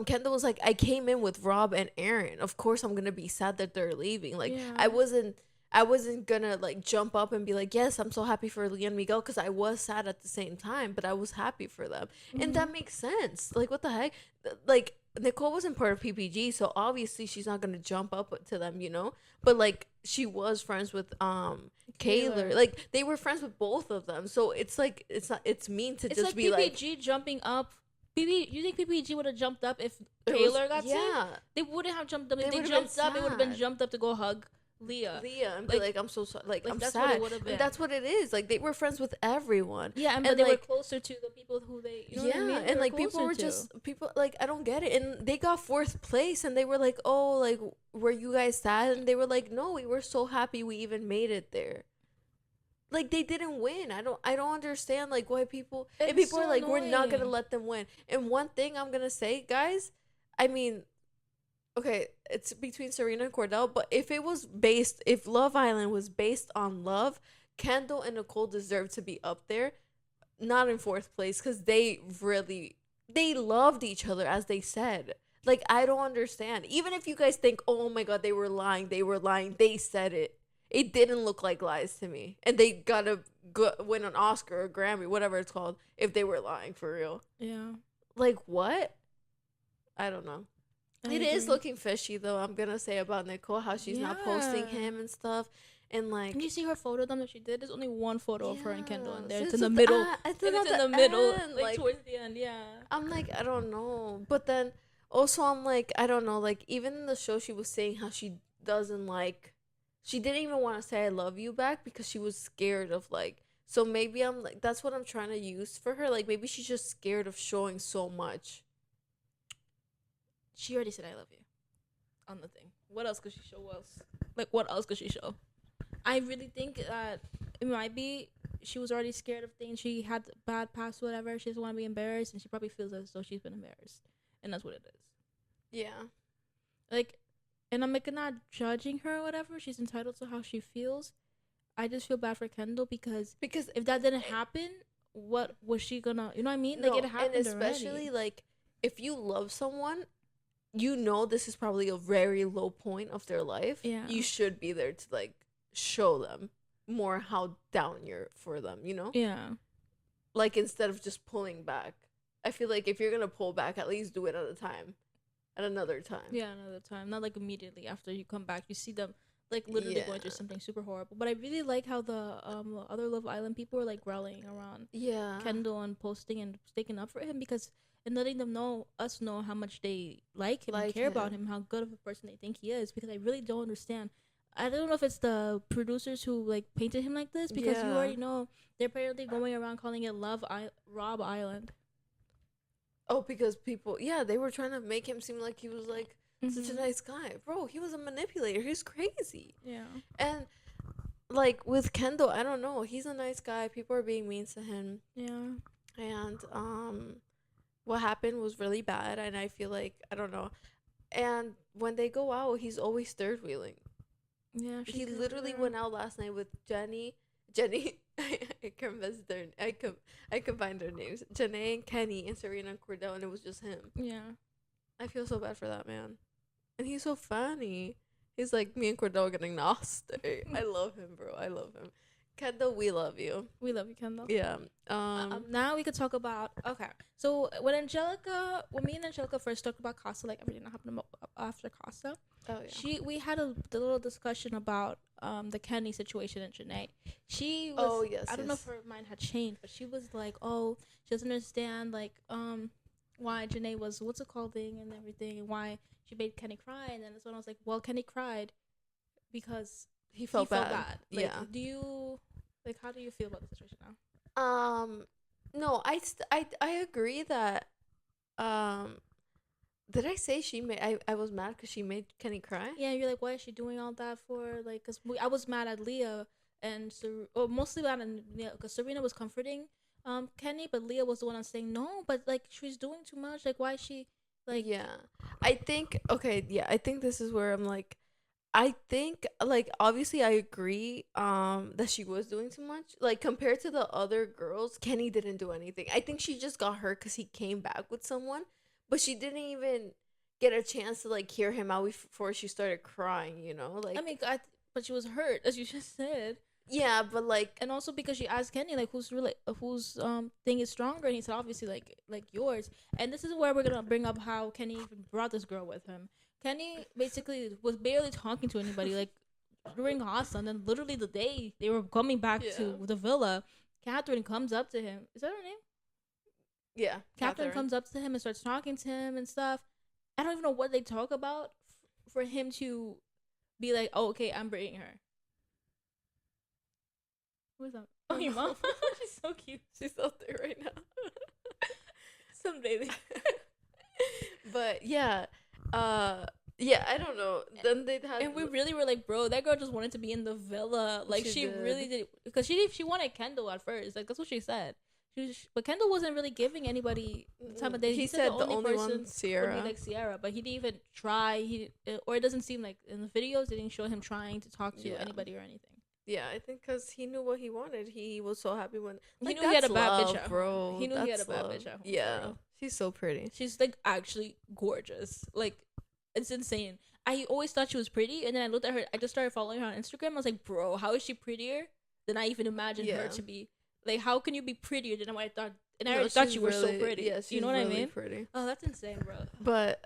Speaker 2: Kendall was like, I came in with Rob and Aaron. Of course I'm gonna be sad that they're leaving. Like,
Speaker 1: Yeah.
Speaker 2: I wasn't gonna like jump up and be like, yes, I'm so happy for Leah and Miguel, because I was sad at the same time, but I was happy for them. And that makes sense. Like, what the heck? Like, Nicole wasn't part of PPG, so obviously she's not gonna jump up to them, you know. But like, she was friends with Kaylor. Like, they were friends with both of them, so it's like, it's mean to just
Speaker 1: like
Speaker 2: be like
Speaker 1: PPG jumping up. You think PPG would have jumped up if Kaylor got sick?
Speaker 2: Yeah,
Speaker 1: They wouldn't have jumped up. If
Speaker 2: They
Speaker 1: they
Speaker 2: would've
Speaker 1: jumped
Speaker 2: been
Speaker 1: up, it would have been
Speaker 2: sad.
Speaker 1: jumped up to go hug Leah.
Speaker 2: and be like, I'm so sorry. Like, I'm
Speaker 1: that's what it
Speaker 2: sad.
Speaker 1: would've been.
Speaker 2: And that's what it is. Like, they were friends with everyone.
Speaker 1: Yeah, but
Speaker 2: and
Speaker 1: they were
Speaker 2: like,
Speaker 1: closer to the people who they. You know
Speaker 2: yeah,
Speaker 1: what I mean? They
Speaker 2: and like, people
Speaker 1: closer
Speaker 2: were
Speaker 1: to.
Speaker 2: just people, like, I don't get it. And they got fourth place, and they were like, oh, like, were you guys sad? And they were like, no, we were so happy we even made it there. Like, they didn't win. I don't understand, like, why people, and
Speaker 1: It's
Speaker 2: people
Speaker 1: so
Speaker 2: are like, we're not gonna
Speaker 1: annoying.
Speaker 2: let them win. And one thing I'm gonna say, guys, I mean, okay, it's between Serena and Kordell, but if Love Island was based on love, Kendall and Nicole deserve to be up there, not in fourth place, because they loved each other, as they said. Like, I don't understand. Even if you guys think, oh my god, they were lying, they said it. It didn't look like lies to me. And they gotta win an Oscar or Grammy, whatever it's called, if they were lying for real.
Speaker 1: Yeah.
Speaker 2: Like, what? I don't know.
Speaker 1: I
Speaker 2: It is
Speaker 1: agree.
Speaker 2: looking fishy, though, I'm gonna say, about Nicole, how she's not posting
Speaker 1: Yeah.
Speaker 2: him and stuff. And like,
Speaker 1: Did you see her photo them that she did? There's only one photo of her and Kendall in there.
Speaker 2: Yes,
Speaker 1: It's in
Speaker 2: it's
Speaker 1: the
Speaker 2: at the-
Speaker 1: middle.
Speaker 2: it's
Speaker 1: And
Speaker 2: at
Speaker 1: it's in
Speaker 2: the
Speaker 1: the middle,
Speaker 2: end,
Speaker 1: like towards the end. Yeah.
Speaker 2: I'm like, I don't know. But then also, I'm like, I don't know. Like, even in the show, she was saying how she doesn't like she didn't even want to say I love you back because she was scared of like. So maybe I'm like that's what I'm trying to use for her. Like maybe she's just scared of showing so much.
Speaker 1: She already said I love you on the thing. What else could she show? What else? Like, what else could she show? I really think that it might be she was already scared of things. She had bad past, whatever. She doesn't want to be embarrassed, and she probably feels as though she's been embarrassed, and that's what it is.
Speaker 2: Yeah.
Speaker 1: Like, and I'm like not judging her or whatever. She's entitled to how she feels. I just feel bad for Kendall because if that didn't happen, what was she gonna? You know what I mean? Like
Speaker 2: no,
Speaker 1: it happened
Speaker 2: and especially
Speaker 1: already.
Speaker 2: like if you love someone, you know this is probably a very low point of their life.
Speaker 1: Yeah.
Speaker 2: You should be there to like show them more how down you're for them, you know?
Speaker 1: Yeah.
Speaker 2: Like instead of just pulling back. I feel like if you're gonna pull back, at least do it at a time. At another time.
Speaker 1: Yeah, another time. Not like immediately after you come back. You see them like literally going through something super horrible. But I really like how the other Love Island people are like rallying around Kendall and posting and sticking up for him because and letting them know how much they like him and care about him, how good of a person they think he is. Because I really don't understand. I don't know if it's the producers who like painted him like this because you already know they're apparently going around calling it Rob Island.
Speaker 2: Oh, because people, they were trying to make him seem like he was like such a nice guy. Bro, he was a manipulator. He's crazy.
Speaker 1: Yeah.
Speaker 2: And like with Kendall, I don't know. He's a nice guy. People are being mean to him.
Speaker 1: Yeah.
Speaker 2: And what happened was really bad. And I feel like, I don't know. And when they go out, he's always third wheeling.
Speaker 1: Yeah.
Speaker 2: He literally went out last night with Jenny. I combined their names. Janae and Kenny and Serena and Kordell, and it was just him.
Speaker 1: Yeah.
Speaker 2: I feel so bad for that man. And he's so funny. He's like, me and Kordell getting nasty. I love him, bro. I love him. Kendall, we love you.
Speaker 1: We love you, Kendall.
Speaker 2: Yeah.
Speaker 1: Now we could talk about So when me and Angelica first talked about Casa, like everything that happened after Casa, we had a little discussion about the Kenny situation and Janae. She was I don't know if her mind had changed, but she was like, she doesn't understand like why Janae was what's it called thing and everything and why she made Kenny cry, and then that's when I was like, well, Kenny cried because
Speaker 2: he felt bad.
Speaker 1: Like, do you like how do you feel about the situation now?
Speaker 2: No, I agree that did I say she made I was mad because she made Kenny cry?
Speaker 1: Yeah, you're like, why is she doing all that for? Like, because I was mad at Leah and mostly mad at Leah because Serena was comforting Kenny, but Leah was the one that's saying no, but like she's doing too much. Like, why is she like?
Speaker 2: Yeah, I think I think this is where I'm like, I think like obviously I agree that she was doing too much. Like compared to the other girls, Kenny didn't do anything. I think she just got hurt because he came back with someone, but she didn't even get a chance to like hear him out before she started crying. You know, like
Speaker 1: I mean, but she was hurt as you just said.
Speaker 2: Yeah, but like,
Speaker 1: and also because she asked Kenny like whose thing is stronger, and he said obviously like yours. And this is where we're gonna bring up how Kenny even brought this girl with him. Kenny basically was barely talking to anybody like during Casa, and then literally the day they were coming back to the villa, Catherine comes up to him. Is that her name?
Speaker 2: Yeah,
Speaker 1: Catherine comes up to him and starts talking to him and stuff. I don't even know what they talk about for him to be like, oh, okay, I'm bringing her. Who's that? Oh, your mom. She's so cute.
Speaker 2: She's out there right now.
Speaker 1: Some baby.
Speaker 2: But yeah, I don't know. Then they'd have,
Speaker 1: and we really were like, bro, that girl just wanted to be in the villa. Like she really did, because she wanted Kendall at first. Like that's what she said. But Kendall wasn't really giving anybody the time of day.
Speaker 2: He said the only one Sierra.
Speaker 1: Would be like Sierra, but he didn't even try. Or it doesn't seem like in the videos they didn't show him trying to talk to anybody or anything.
Speaker 2: Yeah, I think because he knew what he wanted. He was so happy when
Speaker 1: he knew he had a bad bitch at
Speaker 2: bro.
Speaker 1: Home. He knew he had a bad bitch at home.
Speaker 2: Yeah, she's so pretty.
Speaker 1: She's like actually gorgeous. Like it's insane. I always thought she was pretty, and then I looked at her. I just started following her on Instagram. I was like, bro, how is she prettier than I even imagined her to be? Like, how can you be prettier than what I thought? And I thought you were so pretty.
Speaker 2: Yeah,
Speaker 1: you know what
Speaker 2: really
Speaker 1: I mean?
Speaker 2: Pretty.
Speaker 1: Oh, that's insane, bro.
Speaker 2: But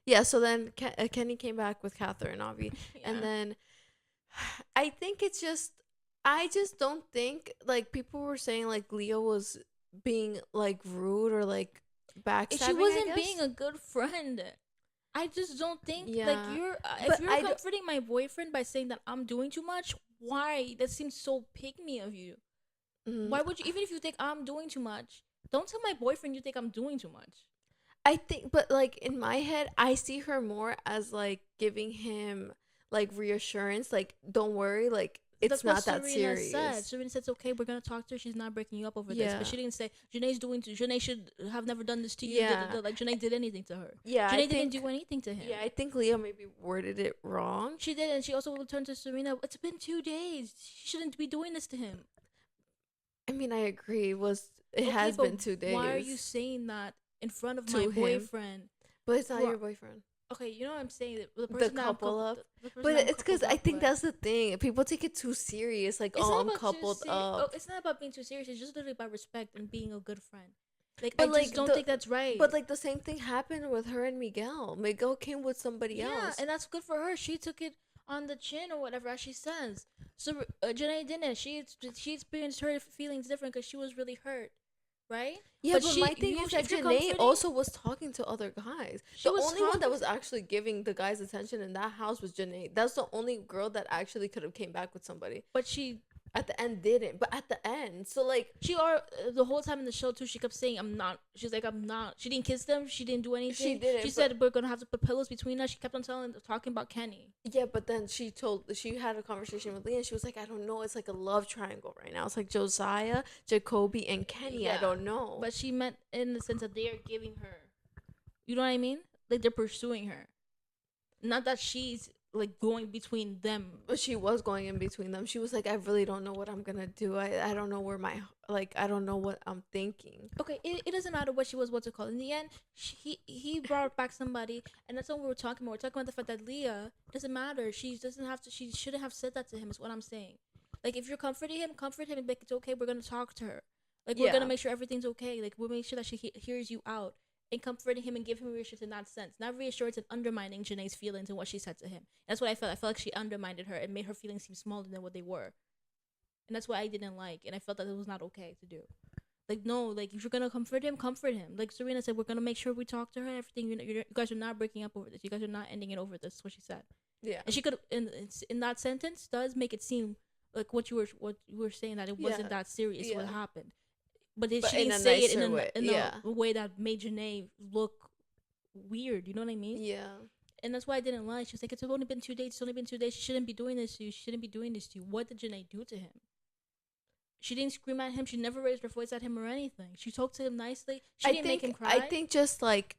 Speaker 2: yeah. So then Kenny came back with Catherine, Avi, and then I think it's just. I just don't think like people were saying like Leah was being like rude or like backstabbing.
Speaker 1: She wasn't being a good friend. I just don't think like
Speaker 2: Yeah,
Speaker 1: if
Speaker 2: but
Speaker 1: you're comforting my boyfriend by saying that I'm doing too much, why? That seems so pygmy of you.
Speaker 2: mm,
Speaker 1: Why would you, even if you think I'm doing too much, don't tell my boyfriend you think I'm doing too much.
Speaker 2: I think, but like in my head, I see her more as like giving him like reassurance, like don't worry, like it's
Speaker 1: That's what
Speaker 2: not that
Speaker 1: Serena said.
Speaker 2: serious.
Speaker 1: Serena said it's okay. We're gonna talk to her. She's not breaking you up over this. But
Speaker 2: Yeah,
Speaker 1: she didn't say Janae's doing to. Janae should have never done this to you. Da, da,
Speaker 2: yeah,
Speaker 1: da. Like Janae did anything to her.
Speaker 2: yeah. I
Speaker 1: Janae didn't
Speaker 2: think,
Speaker 1: do anything to him.
Speaker 2: yeah, I think Leah maybe worded it wrong.
Speaker 1: She did, and she also turned to Serena. It's been 2 days. She shouldn't be doing this to him.
Speaker 2: I mean, I agree. It
Speaker 1: Okay,
Speaker 2: has
Speaker 1: but
Speaker 2: been 2 days
Speaker 1: why are you saying that in front of my
Speaker 2: to him,
Speaker 1: boyfriend?
Speaker 2: but it's not
Speaker 1: Who
Speaker 2: your
Speaker 1: are,
Speaker 2: boyfriend.
Speaker 1: okay, you know what I'm saying? The
Speaker 2: The
Speaker 1: person that I'm
Speaker 2: couple up,
Speaker 1: the person
Speaker 2: but
Speaker 1: that I'm
Speaker 2: it's because
Speaker 1: coupled
Speaker 2: I
Speaker 1: up
Speaker 2: think
Speaker 1: with.
Speaker 2: that's the thing. People take it too serious. Like,
Speaker 1: It's
Speaker 2: oh,
Speaker 1: not
Speaker 2: I'm
Speaker 1: about too
Speaker 2: coupled
Speaker 1: serious. Oh,
Speaker 2: up.
Speaker 1: it's not about being too serious. It's just literally about respect and being a good friend. Like I
Speaker 2: But
Speaker 1: just
Speaker 2: like
Speaker 1: don't think that's right.
Speaker 2: but like the same thing happened with her and Miguel. Miguel came with somebody
Speaker 1: Yeah,
Speaker 2: else.
Speaker 1: and that's good for her. She took it on the chin or whatever, as she says. So Janae didn't. She experienced her feelings different because she was really hurt, right?
Speaker 2: Yeah, but my thing is that
Speaker 1: if you're
Speaker 2: Janae
Speaker 1: comforting,
Speaker 2: also was talking to other guys.
Speaker 1: she
Speaker 2: The
Speaker 1: was
Speaker 2: only one that
Speaker 1: talking.
Speaker 2: was actually giving the guys attention in that house was Janae. That's the only girl that actually could have came back with somebody.
Speaker 1: But she
Speaker 2: At the end didn't. But at the end, so like
Speaker 1: she are the whole time in the show too. She kept saying, "I'm not." She's like, "I'm not." She didn't kiss them. She didn't do anything.
Speaker 2: she didn't.
Speaker 1: She said, "We're gonna have to put pillows between us." She kept on talking about Kenny.
Speaker 2: Yeah, but then she had a conversation with Leah and she was like, I don't know, it's like a love triangle right now. It's like Josiah, Jacoby, and Kenny. I
Speaker 1: Yeah,
Speaker 2: don't know.
Speaker 1: but she meant in the sense that they are giving her. You know what I mean? Like they're pursuing her, not that she's like going between them.
Speaker 2: But she was going in between them. She was like, I really don't know what I'm gonna do. I don't know where my like I don't know what I'm thinking.
Speaker 1: Okay, it doesn't matter what she was, what's it called. In the end, he brought back somebody, and that's what we were talking about. We're talking about the fact that Leah doesn't matter. She doesn't have to. She shouldn't have said that to him. Is what I'm saying. Like if you're comforting him, comfort him and be like it's okay. We're gonna talk to her. Like we're gonna make sure everything's okay. Like we'll make sure that she hears you out. And comforting him and give him reassurance in that sense, not reassurance and undermining Janae's feelings and what she said to him. That's what I felt. I felt like she undermined her and made her feelings seem smaller than what they were, and that's what I didn't like. And I felt that it was not okay to do. Like no, like if you're gonna comfort him, comfort him. Like Serena said, we're gonna make sure we talk to her. Everything. You guys are not breaking up over this. You guys are not ending it over this. Is what she said.
Speaker 2: Yeah.
Speaker 1: And she could in that sentence does make it seem like what you were saying, that it wasn't that serious what happened. But she didn't say it in a way that made Janae look weird. You know what I mean?
Speaker 2: Yeah.
Speaker 1: And that's why I didn't like. She was like, it's only been 2 days. It's only been 2 days. She shouldn't be doing this to you. She shouldn't be doing this to you. What did Janae do to him? She didn't scream at him. She never raised her voice at him or anything. She talked to him nicely. She didn't make him cry.
Speaker 2: I think just like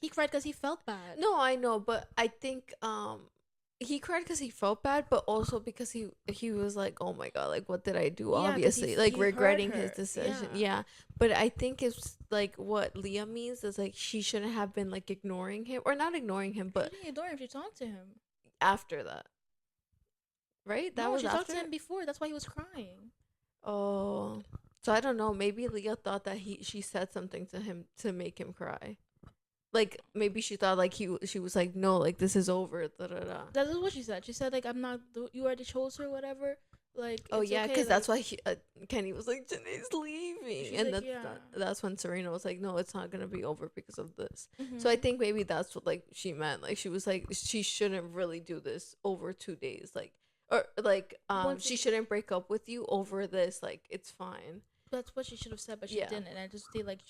Speaker 1: he cried because he felt bad.
Speaker 2: no, I know, but I think he cried because he felt bad, but also because he was like, oh my god, like what did I do?
Speaker 1: Yeah,
Speaker 2: obviously, like
Speaker 1: he
Speaker 2: regretting
Speaker 1: hurt
Speaker 2: his
Speaker 1: her.
Speaker 2: decision.
Speaker 1: Yeah.
Speaker 2: Yeah, but I think it's like what Leah means is like she shouldn't have been like ignoring him or not ignoring him, but
Speaker 1: she didn't ignore him. She talked to him.
Speaker 2: after that, right? That was
Speaker 1: she
Speaker 2: after
Speaker 1: talked to him before. That's why he was crying.
Speaker 2: Oh, so I don't know. Maybe Leah thought that she said something to him to make him cry. Like maybe she thought like she was like no, like this is over. Da, da, da.
Speaker 1: That is what she said. She said like I'm not. You already chose her, whatever. Like
Speaker 2: Oh yeah,
Speaker 1: okay,
Speaker 2: because
Speaker 1: like,
Speaker 2: that's why Kenny was like Janae's leaving, and
Speaker 1: like,
Speaker 2: that's when Serena was like, no, it's not gonna be over because of this.
Speaker 1: mm-hmm.
Speaker 2: So I think maybe that's what like she meant. Like she was like she shouldn't really do this over 2 days, like or like she shouldn't break up with you over this. Like it's fine.
Speaker 1: That's what she should have said, but she didn't. And I just feel like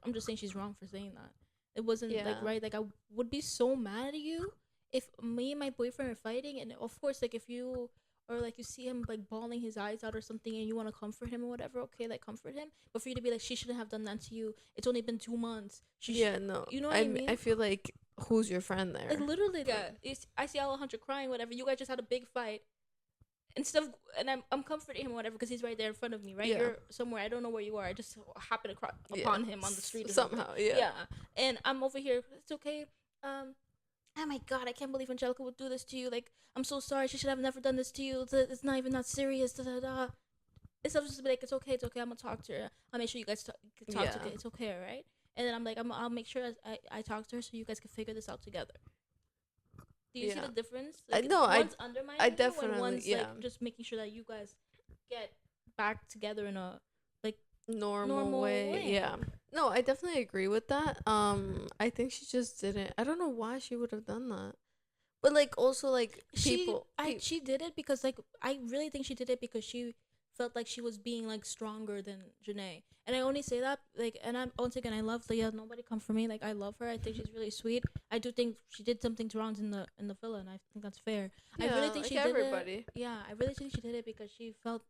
Speaker 1: I'm just saying she's wrong for saying that. It wasn't like right. Like I would be so mad at you if me and my boyfriend are fighting, and of course, like if you or like you see him like bawling his eyes out or something, and you want to comfort him or whatever. Okay, like comfort him. But for you to be like, she shouldn't have done that to you. It's only been 2 months.
Speaker 2: No.
Speaker 1: You know what I mean?
Speaker 2: I feel like who's your friend there?
Speaker 1: Like literally, I see Alejandro crying, whatever. You guys just had a big fight. Instead of, and I'm comforting him or whatever because he's right there in front of me, right?
Speaker 2: Yeah.
Speaker 1: You're somewhere, I don't know where you are. I just happen to cross upon him on the street
Speaker 2: somehow. Yeah.
Speaker 1: And I'm over here. It's okay. Oh my god, I can't believe Angelica would do this to you. Like, I'm so sorry. She should have never done this to you. It's not even that serious. Da da da. Instead of just be like, it's okay. I'm gonna talk to her. I'll make sure you guys talk to her. It's okay, right? And then I'm like, I'll make sure I talk to her so you guys can figure this out together. Do you see the difference? Like,
Speaker 2: no,
Speaker 1: one's undermining
Speaker 2: I
Speaker 1: you
Speaker 2: definitely,
Speaker 1: and one's like just making sure that you guys get back together in a like
Speaker 2: normal way. Yeah. No, I definitely agree with that. I think she just didn't. I don't know why she would have done that. But like also like
Speaker 1: She did it because like I really think she did it because she felt like she was being like stronger than Janae. And I only say that like, and I'm once again, I love Leah. Nobody come for me. Like I love her. I think she's really sweet. I do think she did something wrong in the villa, and I think that's fair. I really
Speaker 2: yeah,
Speaker 1: think
Speaker 2: like
Speaker 1: she did it.
Speaker 2: everybody.
Speaker 1: Yeah, I really think she did it because she felt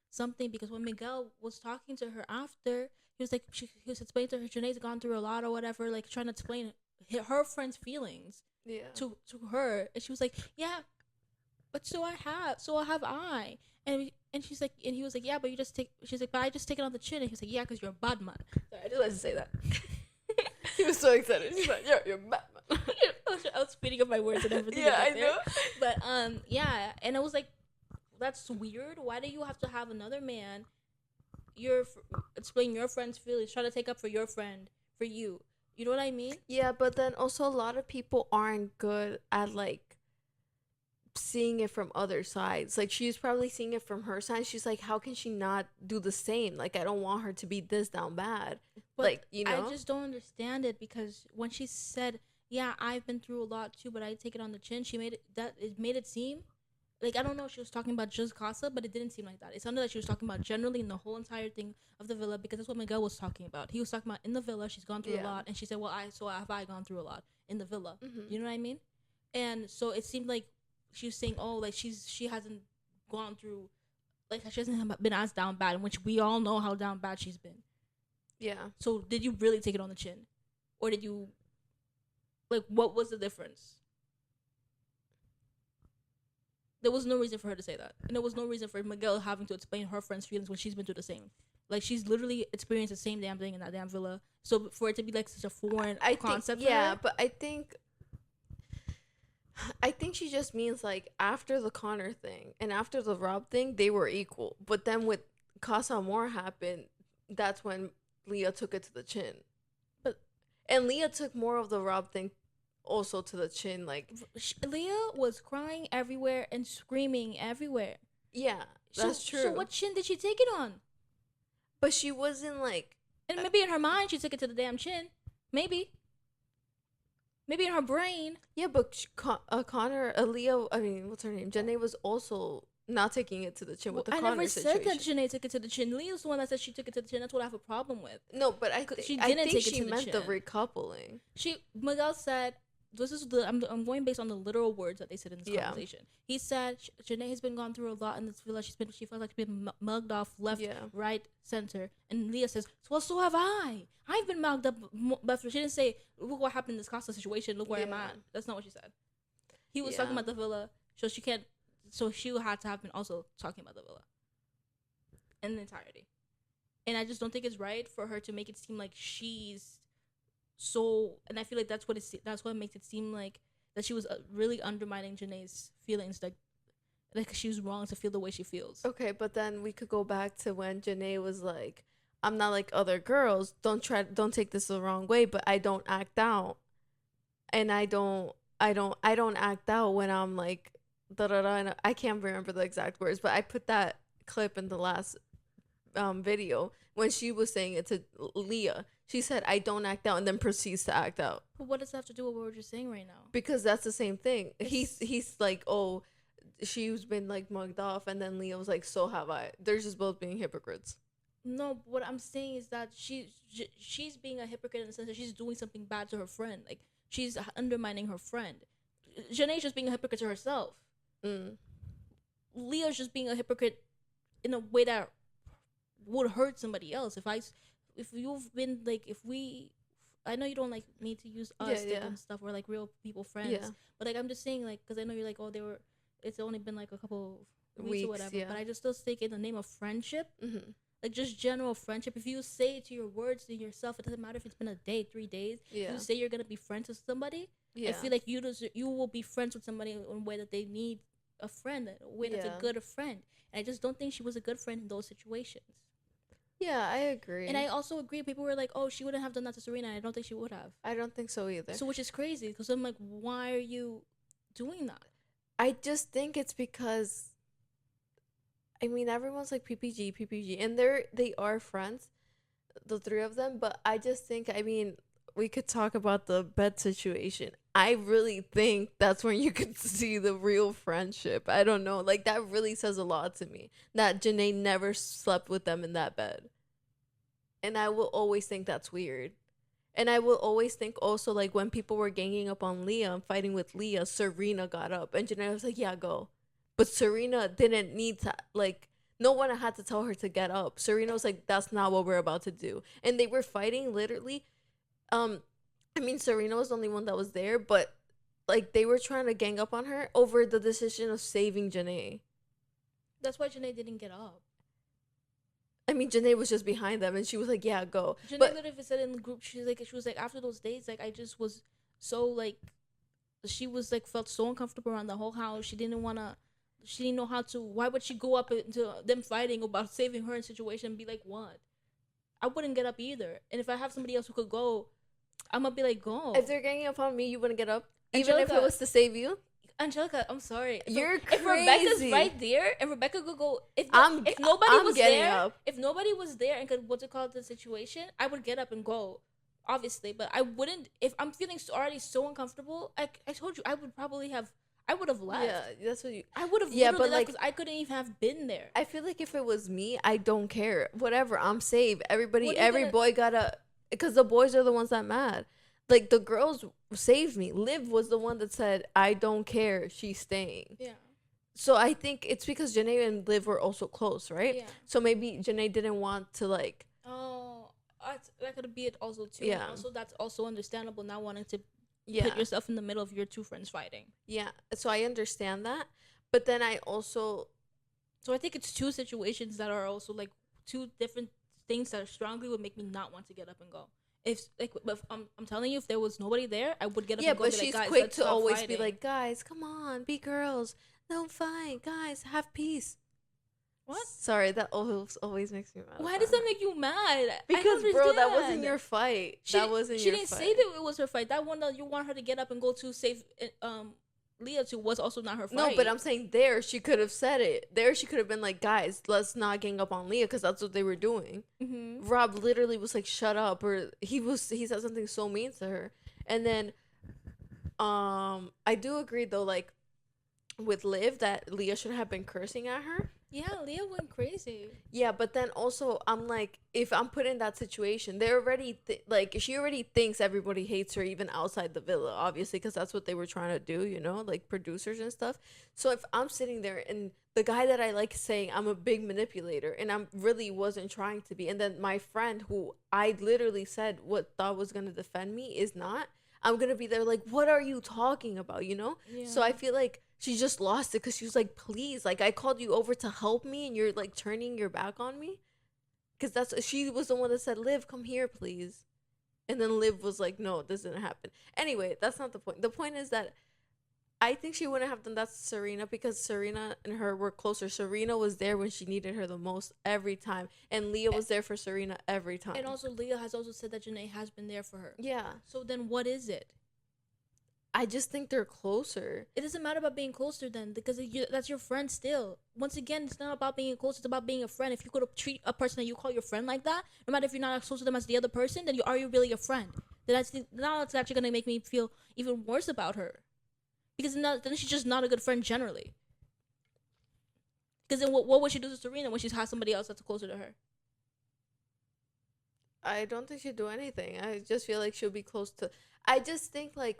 Speaker 1: something. Because when Miguel was talking to her after, he was explaining to her Janae's gone through a lot or whatever, like trying to explain her friend's feelings
Speaker 2: Yeah.
Speaker 1: to her, and she was like, yeah, but so have I. And she's like, and he was like, yeah, but you just take. She's like, but I just take it on the chin. And he was like, yeah, because you're a bad man. Sorry, I just wanted to say that.
Speaker 2: He was so excited. He's like, you're Batman.
Speaker 1: I was speeding up my words and everything.
Speaker 2: Yeah, I know.
Speaker 1: But yeah, and I was like, that's weird. Why do you have to have another man? Explain your friend's feelings, try to take up for your friend for you. You know what I mean?
Speaker 2: Yeah, but then also a lot of people aren't good at like seeing it from other sides. Like she's probably seeing it from her side. She's like, how can she not do the same? Like I don't want her to be this down bad.
Speaker 1: But
Speaker 2: like, you know?
Speaker 1: I just don't understand it because when she said, "Yeah, I've been through a lot too, but I take it on the chin," it made it seem like, I don't know if she was talking about just Casa, but it didn't seem like that. It sounded like she was talking about generally in the whole entire thing of the villa, because that's what Miguel was talking about. He was talking about in the villa she's gone through a lot, and she said, "Well, have I gone through a lot in the villa?" You know what I mean? And so it seemed like she was saying, "Oh, like she hasn't gone through, like she hasn't been as down bad," in which we all know how down bad she's been.
Speaker 2: Yeah.
Speaker 1: So did you really take it on the chin, or did you, like, what was the difference? There was no reason for her to say that, and there was no reason for Miguel having to explain her friend's feelings when she's been through the same. Like she's literally experienced the same damn thing in that damn villa. So for it to be like such a foreign concept,
Speaker 2: yeah, but I think she just means like after the Connor thing and after the Rob thing, they were equal. But then with Casa Amor happened, that's when Leah took it to the chin.
Speaker 1: But
Speaker 2: and Leah took more of the Rob thing also to the chin. Like
Speaker 1: Leah was crying everywhere and screaming everywhere.
Speaker 2: Yeah, that's true.
Speaker 1: So what chin did she take it on?
Speaker 2: But she wasn't like.
Speaker 1: And maybe in her mind she took it to the damn chin. Maybe in her brain.
Speaker 2: Yeah, but Connor, Leah, I mean, what's her name? Janae was also not taking it to the chin with the Connor situation.
Speaker 1: I never said that Janae took it to the chin. Leah's the one that said she took it to the chin. That's what I have a problem with.
Speaker 2: No, but I think she meant the recoupling.
Speaker 1: Miguel said, this is I'm going based on the literal words that they said in this conversation. He said Janae has been gone through a lot in this villa. She feels like she's been mugged off left, right, center. And Leah says, well, so have I. I've been mugged up. But she didn't say, look what happened in this Casa situation. Look where I'm at. That's not what she said. He was talking about the villa, so she can't. So she had to have been also talking about the villa in the entirety. And I just don't think it's right for her to make it seem like she's so, and I feel like that's what makes it seem like that she was really undermining Janae's feelings, like she was wrong to feel the way she feels.
Speaker 2: Okay, but then we could go back to when Janae was like, I'm not like other girls. Don't take this the wrong way, but I don't act out. And I don't act out when I'm like da da da, and I can't remember the exact words, but I put that clip in the last video when she was saying it to Leah. She said, I don't act out, and then proceeds to act out.
Speaker 1: But what does that have to do with what we're just saying right now?
Speaker 2: Because that's the same thing. He's like, oh, she's been like mugged off, and then Leah was like, so have I. They're just both being hypocrites.
Speaker 1: No, what I'm saying is that she's being a hypocrite in the sense that she's doing something bad to her friend. Like, she's undermining her friend. Janae's just being a hypocrite to herself. Leah's just being a hypocrite in a way that would hurt somebody else. If you've been like, I know you don't like me to use us and stuff, or like real people friends, but like I'm just saying, like, because I know you're like, oh, it's only been like a couple weeks or whatever, but I just still think in the name of friendship, like just general friendship, if you say it to your words to yourself, it doesn't matter if it's been a day, 3 days, if you say you're gonna be friends with somebody, I feel like you will be friends with somebody in a way that they need a friend, a way that's a good friend. And I just don't think she was a good friend in those situations.
Speaker 2: Yeah, I agree.
Speaker 1: And I also agree. People were like, oh, she wouldn't have done that to Serena. And I don't think she would have.
Speaker 2: I don't think so either.
Speaker 1: So, which is crazy, because I'm like, why are you doing that?
Speaker 2: I just think it's because, I mean, everyone's like PPG, and they are friends. the three of them. But I just think, I mean, we could talk about the bed situation. I really think that's when you could see the real friendship. I don't know. Like, that really says a lot to me that Janae never slept with them in that bed. And I will always think that's weird. And I will always think also, like, when people were ganging up on Leah and fighting with Leah, Serena got up. And Janae was like, yeah, go. But Serena didn't need to, like, no one had to tell her to get up. Serena was like, that's not what we're about to do. And they were fighting literally. I mean, Serena was the only one that was there, but, like, they were trying to gang up on her over the decision of saving Janae.
Speaker 1: That's why Janae didn't get up.
Speaker 2: I mean, Janae was just behind them, and she was like, yeah, go.
Speaker 1: Janae
Speaker 2: But
Speaker 1: literally said in the group, she was like, after those days, like, I just was so, like, she was, like, felt so uncomfortable around the whole house. She didn't know how to, why would she go up into them fighting about saving her in situation and be like, what? I wouldn't get up either. And if I have somebody else who could go, I'm gonna be like, go.
Speaker 2: if they're ganging up on me, you wouldn't get up? Even if it
Speaker 1: Angelica,
Speaker 2: was to save you?
Speaker 1: Angelica, I'm sorry.
Speaker 2: You're
Speaker 1: If Rebecca's
Speaker 2: crazy.
Speaker 1: right there, and Rebecca could go, if
Speaker 2: I'm
Speaker 1: nobody was
Speaker 2: getting
Speaker 1: there,
Speaker 2: up.
Speaker 1: if nobody was there and could what's it called the situation, I would get up and go, obviously. But I wouldn't if I'm feeling already so uncomfortable. I told you I would have left.
Speaker 2: Yeah, that's what you.
Speaker 1: I would have
Speaker 2: Yeah,
Speaker 1: literally
Speaker 2: but,
Speaker 1: left
Speaker 2: like,
Speaker 1: because I couldn't even have been there.
Speaker 2: I feel like if it was me, I don't care. Whatever, I'm safe. Everybody,
Speaker 1: What are you
Speaker 2: every
Speaker 1: gonna-
Speaker 2: boy gotta, because the boys are the ones that mad. Like, the girls saved me. Liv was the one that said, I don't care. She's staying.
Speaker 1: Yeah.
Speaker 2: So I think it's because Janae and Liv were also close, right?
Speaker 1: Yeah.
Speaker 2: So maybe Janae didn't want to, like,
Speaker 1: Oh, that could be it also too.
Speaker 2: Yeah.
Speaker 1: Also, that's also understandable. Not wanting to
Speaker 2: yeah.
Speaker 1: put yourself in the middle of your two friends fighting.
Speaker 2: Yeah. So I understand that. But then I also,
Speaker 1: So I think it's two situations that are also like two different things that strongly would make me not want to get up and go. If like, but I'm telling you, if there was nobody there, I would get up
Speaker 2: yeah,
Speaker 1: and go.
Speaker 2: but
Speaker 1: And be
Speaker 2: she's
Speaker 1: like, guys,
Speaker 2: quick
Speaker 1: let's
Speaker 2: to
Speaker 1: stop
Speaker 2: always
Speaker 1: fighting.
Speaker 2: be like, guys, come on, be girls. Don't fight. Guys, have peace.
Speaker 1: What?
Speaker 2: Sorry, that always makes me mad.
Speaker 1: Why does that make you mad? I
Speaker 2: Because,
Speaker 1: don't
Speaker 2: bro, that
Speaker 1: understand.
Speaker 2: wasn't your fight.
Speaker 1: She,
Speaker 2: That wasn't
Speaker 1: she
Speaker 2: your
Speaker 1: didn't
Speaker 2: fight.
Speaker 1: say that it was her fight. That one that you want her to get up and go to save Leah to was also not her fight.
Speaker 2: No, but I'm saying there she could have said it. There she could have been like, guys, let's not gang up on Leah because that's what they were doing.
Speaker 1: Mm-hmm.
Speaker 2: Rob literally was like, shut up, or he said something so mean to her. And then I do agree though, like with Liv, that Leah should have been cursing at her.
Speaker 1: Yeah, Leah went crazy.
Speaker 2: Yeah, but then also I'm like, if I'm put in that situation, they're already like, she already thinks everybody hates her even outside the villa, obviously, because that's what they were trying to do, you know, like producers and stuff. So if I'm sitting there and the guy that I like is saying I'm a big manipulator and I really wasn't trying to be, and then my friend who I literally said what thought was gonna defend me is not, I'm gonna be there like, what are you talking about, you know?
Speaker 1: Yeah.
Speaker 2: So I feel like she just lost it because she was like, please, like, I called you over to help me and you're like turning your back on me. Because she was the one that said, Liv, come here, please. And then Liv was like, no, this didn't happen. Anyway, that's not the point. The point is that I think she wouldn't have done that to Serena because Serena and her were closer. Serena was there when she needed her the most every time. And Leah was there for Serena every time.
Speaker 1: And also, Leah has also said that Janae has been there for her.
Speaker 2: Yeah.
Speaker 1: So then what is it?
Speaker 2: I just think they're closer.
Speaker 1: It doesn't matter about being closer then because that's your friend still. Once again, it's not about being close. It's about being a friend. If you could treat a person that you call your friend like that, no matter if you're not as close to them as the other person, then are you really a friend? Now it's actually going to make me feel even worse about her. Because then she's just not a good friend generally. Because then what would she do to Serena when she has somebody else that's closer to her?
Speaker 2: I don't think she'd do anything. I just feel like she'll be close to... I just think, like,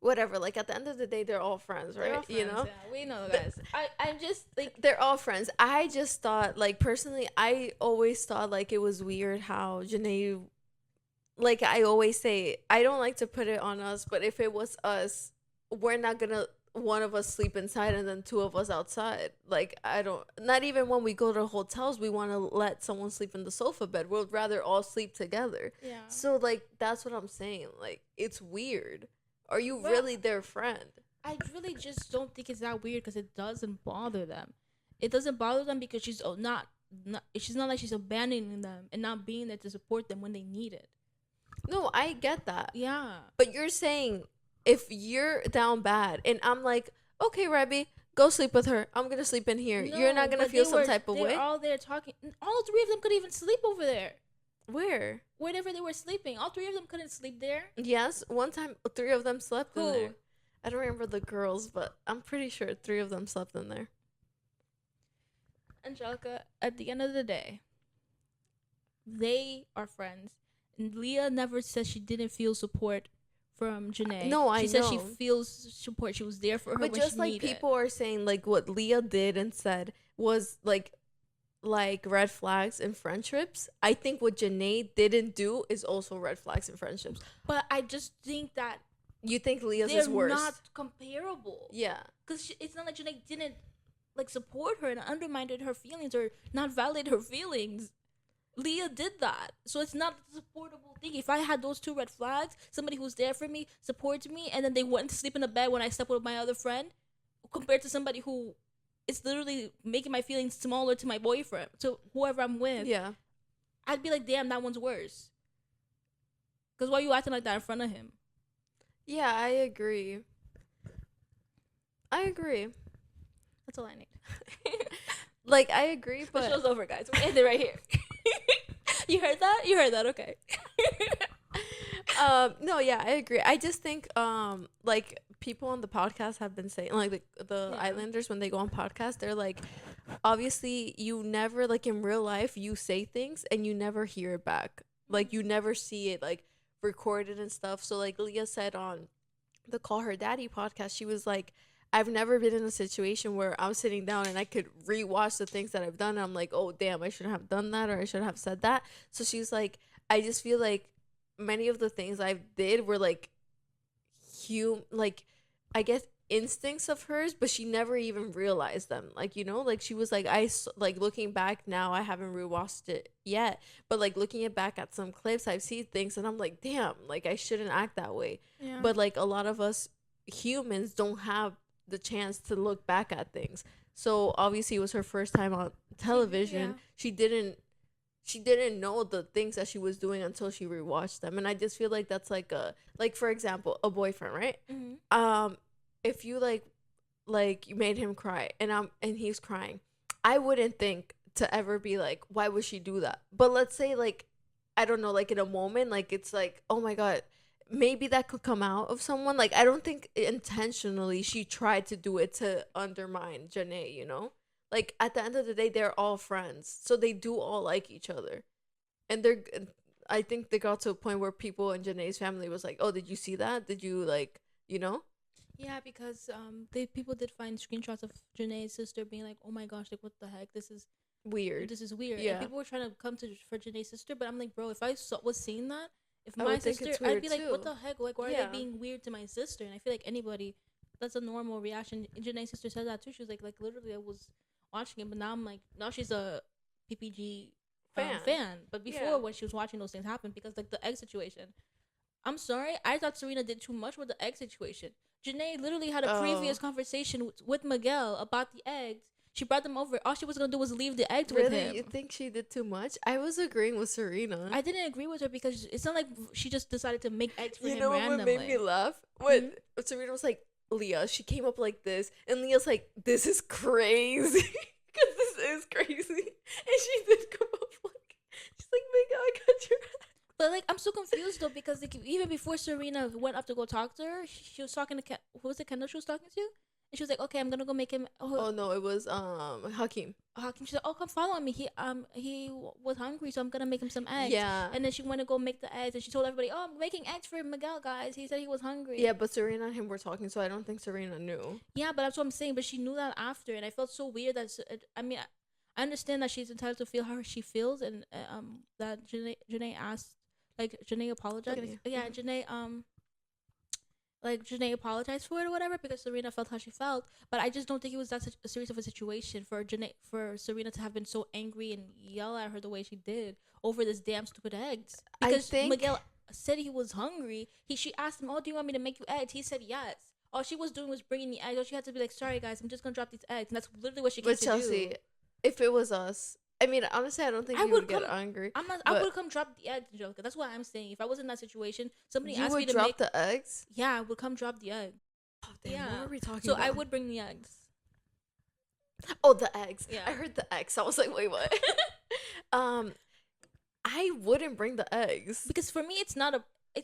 Speaker 2: whatever, like at the end of the day they're all friends, right?
Speaker 1: All friends,
Speaker 2: you know,
Speaker 1: yeah. We know, guys. I'm just like,
Speaker 2: they're all friends. I just thought, like, personally, I always thought like it was weird how Janae, like, I always say, I don't like to put it on us, but if it was us, we're not gonna one of us sleep inside and then two of us outside. Like, I don't, not even when we go to hotels we want to let someone sleep in the sofa bed. We'd rather all sleep together.
Speaker 1: yeah.
Speaker 2: So like that's what I'm saying, like it's weird. Are you
Speaker 1: Well,
Speaker 2: really their friend?
Speaker 1: I really just don't think it's that weird because it doesn't bother them. It doesn't bother them because she's not she's not like she's abandoning them and not being there to support them when they need it.
Speaker 2: No, I get that.
Speaker 1: Yeah.
Speaker 2: But you're saying if you're down bad and I'm like, okay, Rebby, go sleep with her. I'm gonna sleep in here. You're not gonna feel some type of way.
Speaker 1: They're all there talking. All three of them could even sleep over there.
Speaker 2: Where?
Speaker 1: Wherever they were sleeping. All three of them couldn't sleep there.
Speaker 2: Yes, one time 3 of them slept in
Speaker 1: Who?
Speaker 2: there. I don't remember the girls, but I'm pretty sure 3 of them slept in there.
Speaker 1: Angelica, at the end of the day, they are friends. And Leah never said she didn't feel support from Janae.
Speaker 2: No, I
Speaker 1: she
Speaker 2: know.
Speaker 1: said she feels support. She was there for her
Speaker 2: But
Speaker 1: when
Speaker 2: just
Speaker 1: she
Speaker 2: like
Speaker 1: needed.
Speaker 2: people are saying, like what Leah did and said was like red flags in friendships. I think what Janae didn't do is also red flags in friendships.
Speaker 1: But I just think that
Speaker 2: You think Leah's
Speaker 1: they're
Speaker 2: is worse?
Speaker 1: not comparable.
Speaker 2: Yeah.
Speaker 1: Because it's not like Janae didn't like support her and undermined her feelings or not validate her feelings. Leah did that. So it's not a supportable thing. If I had those two red flags, somebody who's there for me, supports me, and then they went to sleep in the bed when I slept with my other friend, compared to somebody who is literally making my feelings smaller to my boyfriend, to whoever I'm with,
Speaker 2: Yeah.
Speaker 1: I'd be like, damn, that one's worse. Because why are you acting like that in front of him?
Speaker 2: Yeah, I agree.
Speaker 1: That's all I need.
Speaker 2: Like, I agree,
Speaker 1: The
Speaker 2: but
Speaker 1: show's over, guys. We end it right here. You heard that? You heard that? Okay.
Speaker 2: no, yeah, I agree. I just think like people on the podcast have been saying, like the
Speaker 1: Yeah.
Speaker 2: Islanders, when they go on podcast, they're like, obviously you never, like in real life, you say things and you never hear it back. Like you never see it like recorded and stuff. So like Leah said on the Call Her Daddy podcast, she was like, I've never been in a situation where I'm sitting down and I could rewatch the things that I've done. And I'm like, oh, damn, I shouldn't have done that, or I should have said that. So she's like, I just feel like many of the things I did were like, like, I guess instincts of hers, but she never even realized them. Like, you know, like she was like, like looking back now, I haven't rewatched it yet, but like looking it back at some clips, I've seen things and I'm like, damn, like I shouldn't act that way.
Speaker 1: Yeah.
Speaker 2: But like a lot of us humans don't have the chance to look back at things. So obviously it was her first time on television.
Speaker 1: Yeah.
Speaker 2: She didn't know the things that she was doing until she rewatched them. And I just feel like that's like like for example, a boyfriend, right?
Speaker 1: Mm-hmm.
Speaker 2: If you like you made him cry and he's crying, I wouldn't think to ever be like, why would she do that? But let's say like, I don't know, like in a moment, like it's like, oh my god, maybe that could come out of someone. Like I don't think intentionally she tried to do it to undermine Janae, you know? Like at the end of the day, they're all friends, so they do all like each other, and I think they got to a point where people in Janae's family was like, oh, did you see that? Did you like, you know?
Speaker 1: Yeah, because people did find screenshots of Janae's sister being like, "Oh my gosh, like what the heck? This is
Speaker 2: Weird.
Speaker 1: weird."
Speaker 2: Yeah.
Speaker 1: And people were trying to come to for Janae's sister, but I'm like, bro, if I was seeing that, if
Speaker 2: I
Speaker 1: my
Speaker 2: would think
Speaker 1: sister,
Speaker 2: it's
Speaker 1: I'd
Speaker 2: weird
Speaker 1: be like,
Speaker 2: too.
Speaker 1: what the heck? Like, why are
Speaker 2: Yeah.
Speaker 1: they being weird to my sister? And I feel like anybody, that's a normal reaction. Janae's sister said that too. She was like literally, I was watching it, but now I'm like, now she's a PPG fan. But before,
Speaker 2: Yeah.
Speaker 1: when she was watching those things happen, because like the egg situation, I'm sorry, I thought Serena did too much with the egg situation. Janae literally had a previous conversation with Miguel about the eggs. She brought them over. All she was gonna do was leave the eggs with him.
Speaker 2: Really, you think she did too much? I was agreeing with Serena.
Speaker 1: I didn't agree with her because it's not like she just decided to make eggs for
Speaker 2: You
Speaker 1: him
Speaker 2: know
Speaker 1: randomly.
Speaker 2: what made me laugh? When Serena was like, Leah, she came up like this, and Leah's like, this is crazy. Because this is crazy. And she did come up like, she's like, Miguel, I got your hat.
Speaker 1: But like, I'm so confused though because like, even before Serena went up to go talk to her, she was talking to who was it? Kendall she was talking to, and she was like, "Okay, I'm gonna go make him."
Speaker 2: Oh no, it was Hakeem.
Speaker 1: Hakeem. She's like, "Oh, come follow me. He was hungry, so I'm gonna make him some eggs."
Speaker 2: Yeah.
Speaker 1: And then she went to go make the eggs, and she told everybody, "Oh, I'm making eggs for Miguel, guys. He said he was hungry."
Speaker 2: Yeah, but Serena and him were talking, so I don't think Serena knew.
Speaker 1: Yeah, but that's what I'm saying. But she knew that after, and I felt so weird that I mean, I understand that she's entitled to feel how she feels, and that Janae asked, like Janae apologized.
Speaker 2: Janae.
Speaker 1: Yeah, Janae like Janae apologized for it or whatever because Serena felt how she felt. But I just don't think it was that such a serious of a situation for Serena to have been so angry and yell at her the way she did over this damn stupid eggs. Because Miguel said he was hungry. She asked him, "Oh, do you want me to make you eggs?" He said yes. All she was doing was bringing the eggs. All she had to be like, "Sorry guys, I'm just gonna drop these eggs," and that's literally what she came to
Speaker 2: Chelsea,
Speaker 1: do.
Speaker 2: if it was us, I mean, honestly, I don't think you would get angry.
Speaker 1: I would come drop the eggs, Angelica. That's what I'm saying. If I was in that situation, somebody
Speaker 2: you
Speaker 1: asked
Speaker 2: would
Speaker 1: me to
Speaker 2: drop
Speaker 1: make
Speaker 2: the eggs.
Speaker 1: Yeah, I would come drop the egg.
Speaker 2: Oh, damn,
Speaker 1: Yeah.
Speaker 2: what are we talking
Speaker 1: So
Speaker 2: about?
Speaker 1: I would bring the eggs.
Speaker 2: Oh, the eggs.
Speaker 1: Yeah.
Speaker 2: I heard the eggs. I was like, wait, what? I wouldn't bring the eggs.
Speaker 1: Because for me, it's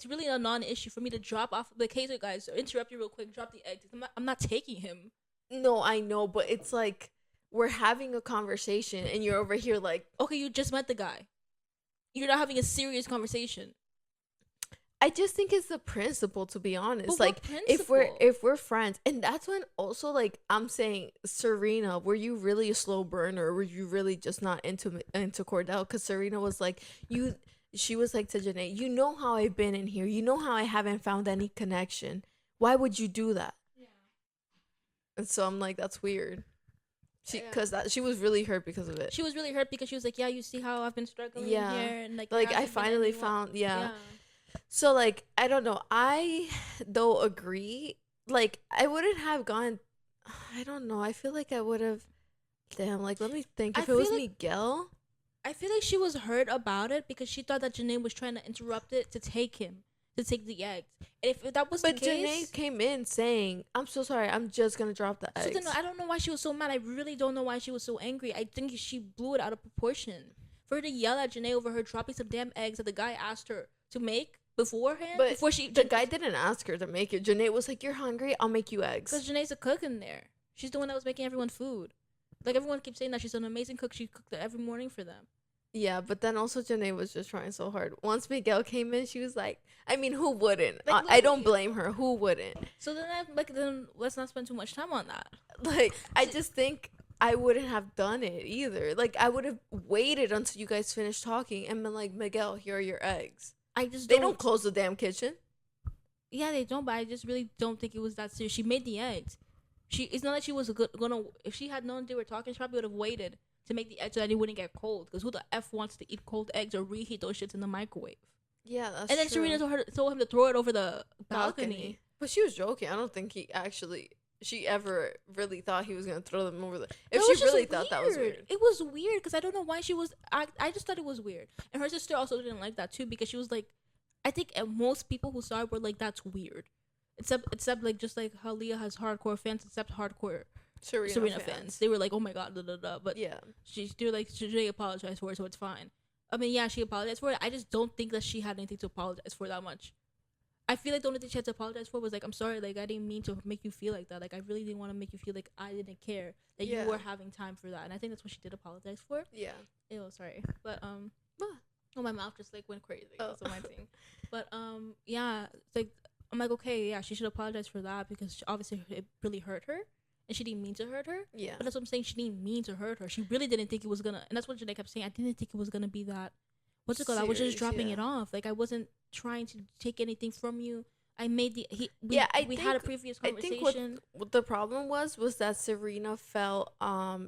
Speaker 1: really a non-issue for me to drop off the case. Guys, interrupt you real quick. Drop the eggs. I'm not taking him.
Speaker 2: No, I know, but it's like we're having a conversation and you're over here like,
Speaker 1: okay, you just met the guy. You're not having a serious conversation.
Speaker 2: I just think it's the principle, to be honest.
Speaker 1: But
Speaker 2: like
Speaker 1: principle?
Speaker 2: if we're friends, and that's when also like I'm saying, Serena, were you really a slow burner, or were you really just not into Kordell? Because Serena was like, she was like to Janae, you know how I've been in here, you know how I haven't found any connection. Why would you do that? Yeah. And so I'm like, that's weird. Because she was really hurt because of it.
Speaker 1: She was really hurt because she was like, yeah, you see how I've been struggling here, and like
Speaker 2: I finally found yeah. So, like, I don't know. I, though, agree. Like, I wouldn't have gone. I don't know. I feel like I would have. Damn, like, let me think. If it was like, Miguel.
Speaker 1: I feel like she was hurt about it because she thought that Janae was trying to interrupt it to take the eggs. And if that was the case. But
Speaker 2: Janae came in saying, I'm so sorry. I'm just going to drop the eggs.
Speaker 1: So then, I don't know why she was so mad. I really don't know why she was so angry. I think she blew it out of proportion. For her to yell at Janae over her dropping some damn eggs that the guy asked her to make beforehand,
Speaker 2: but the guy didn't ask her to make it. Janae was like, "You're hungry? I'll make you eggs."
Speaker 1: Because Janae's a cook in there. She's the one that was making everyone food. Like everyone keeps saying that she's an amazing cook. She cooked every morning for them.
Speaker 2: Yeah, but then also Janae was just trying so hard. Once Miguel came in, she was like, I mean, who wouldn't? Like, I don't blame her. Who wouldn't?
Speaker 1: So then let's not spend too much time on that.
Speaker 2: Like, I just think I wouldn't have done it either. Like, I would have waited until you guys finished talking and been like, Miguel, here are your eggs. They don't close the damn kitchen.
Speaker 1: Yeah, they don't, but I just really don't think it was that serious. She made the eggs. It's not like she was gonna. If she had known they were talking, she probably would have waited to make the eggs so that they wouldn't get cold. Because who the F wants to eat cold eggs or reheat those shits in the microwave?
Speaker 2: Yeah, that's
Speaker 1: true. And then
Speaker 2: Serena
Speaker 1: told him to throw it over the balcony.
Speaker 2: But she was joking. I don't think she ever really thought he was gonna throw them over the. If she really thought that was weird,
Speaker 1: it was weird because I don't know why she was. I just thought it was weird, and her sister also didn't like that too because she was like, I think most people who saw it were like, that's weird, except like just like how Leah has hardcore fans, except hardcore Serena fans. They were like, oh my god, da da da. But yeah, they're like, she apologized for it, so it's fine. I mean, yeah, she apologized for it. I just don't think that she had anything to apologize for that much. I feel like the only thing she had to apologize for was like, I'm sorry, like I didn't mean to make you feel like that. Like I really didn't want to make you feel like I didn't care that you were having time for that. And I think that's what she did apologize for. Yeah. Ew, sorry, but oh, my mouth just like went crazy. That's my thing. But yeah, it's like I'm like, okay, yeah, she should apologize for that because obviously it really hurt her. And she didn't mean to hurt her. Yeah. But that's what I'm saying. She didn't mean to hurt her. She really didn't think it was gonna. And that's what Janae kept saying. I didn't think it was gonna be that. What's it called? I was just dropping it off. Like I wasn't trying to take anything from you. I made we had a previous conversation.
Speaker 2: I think what the problem was that Serena felt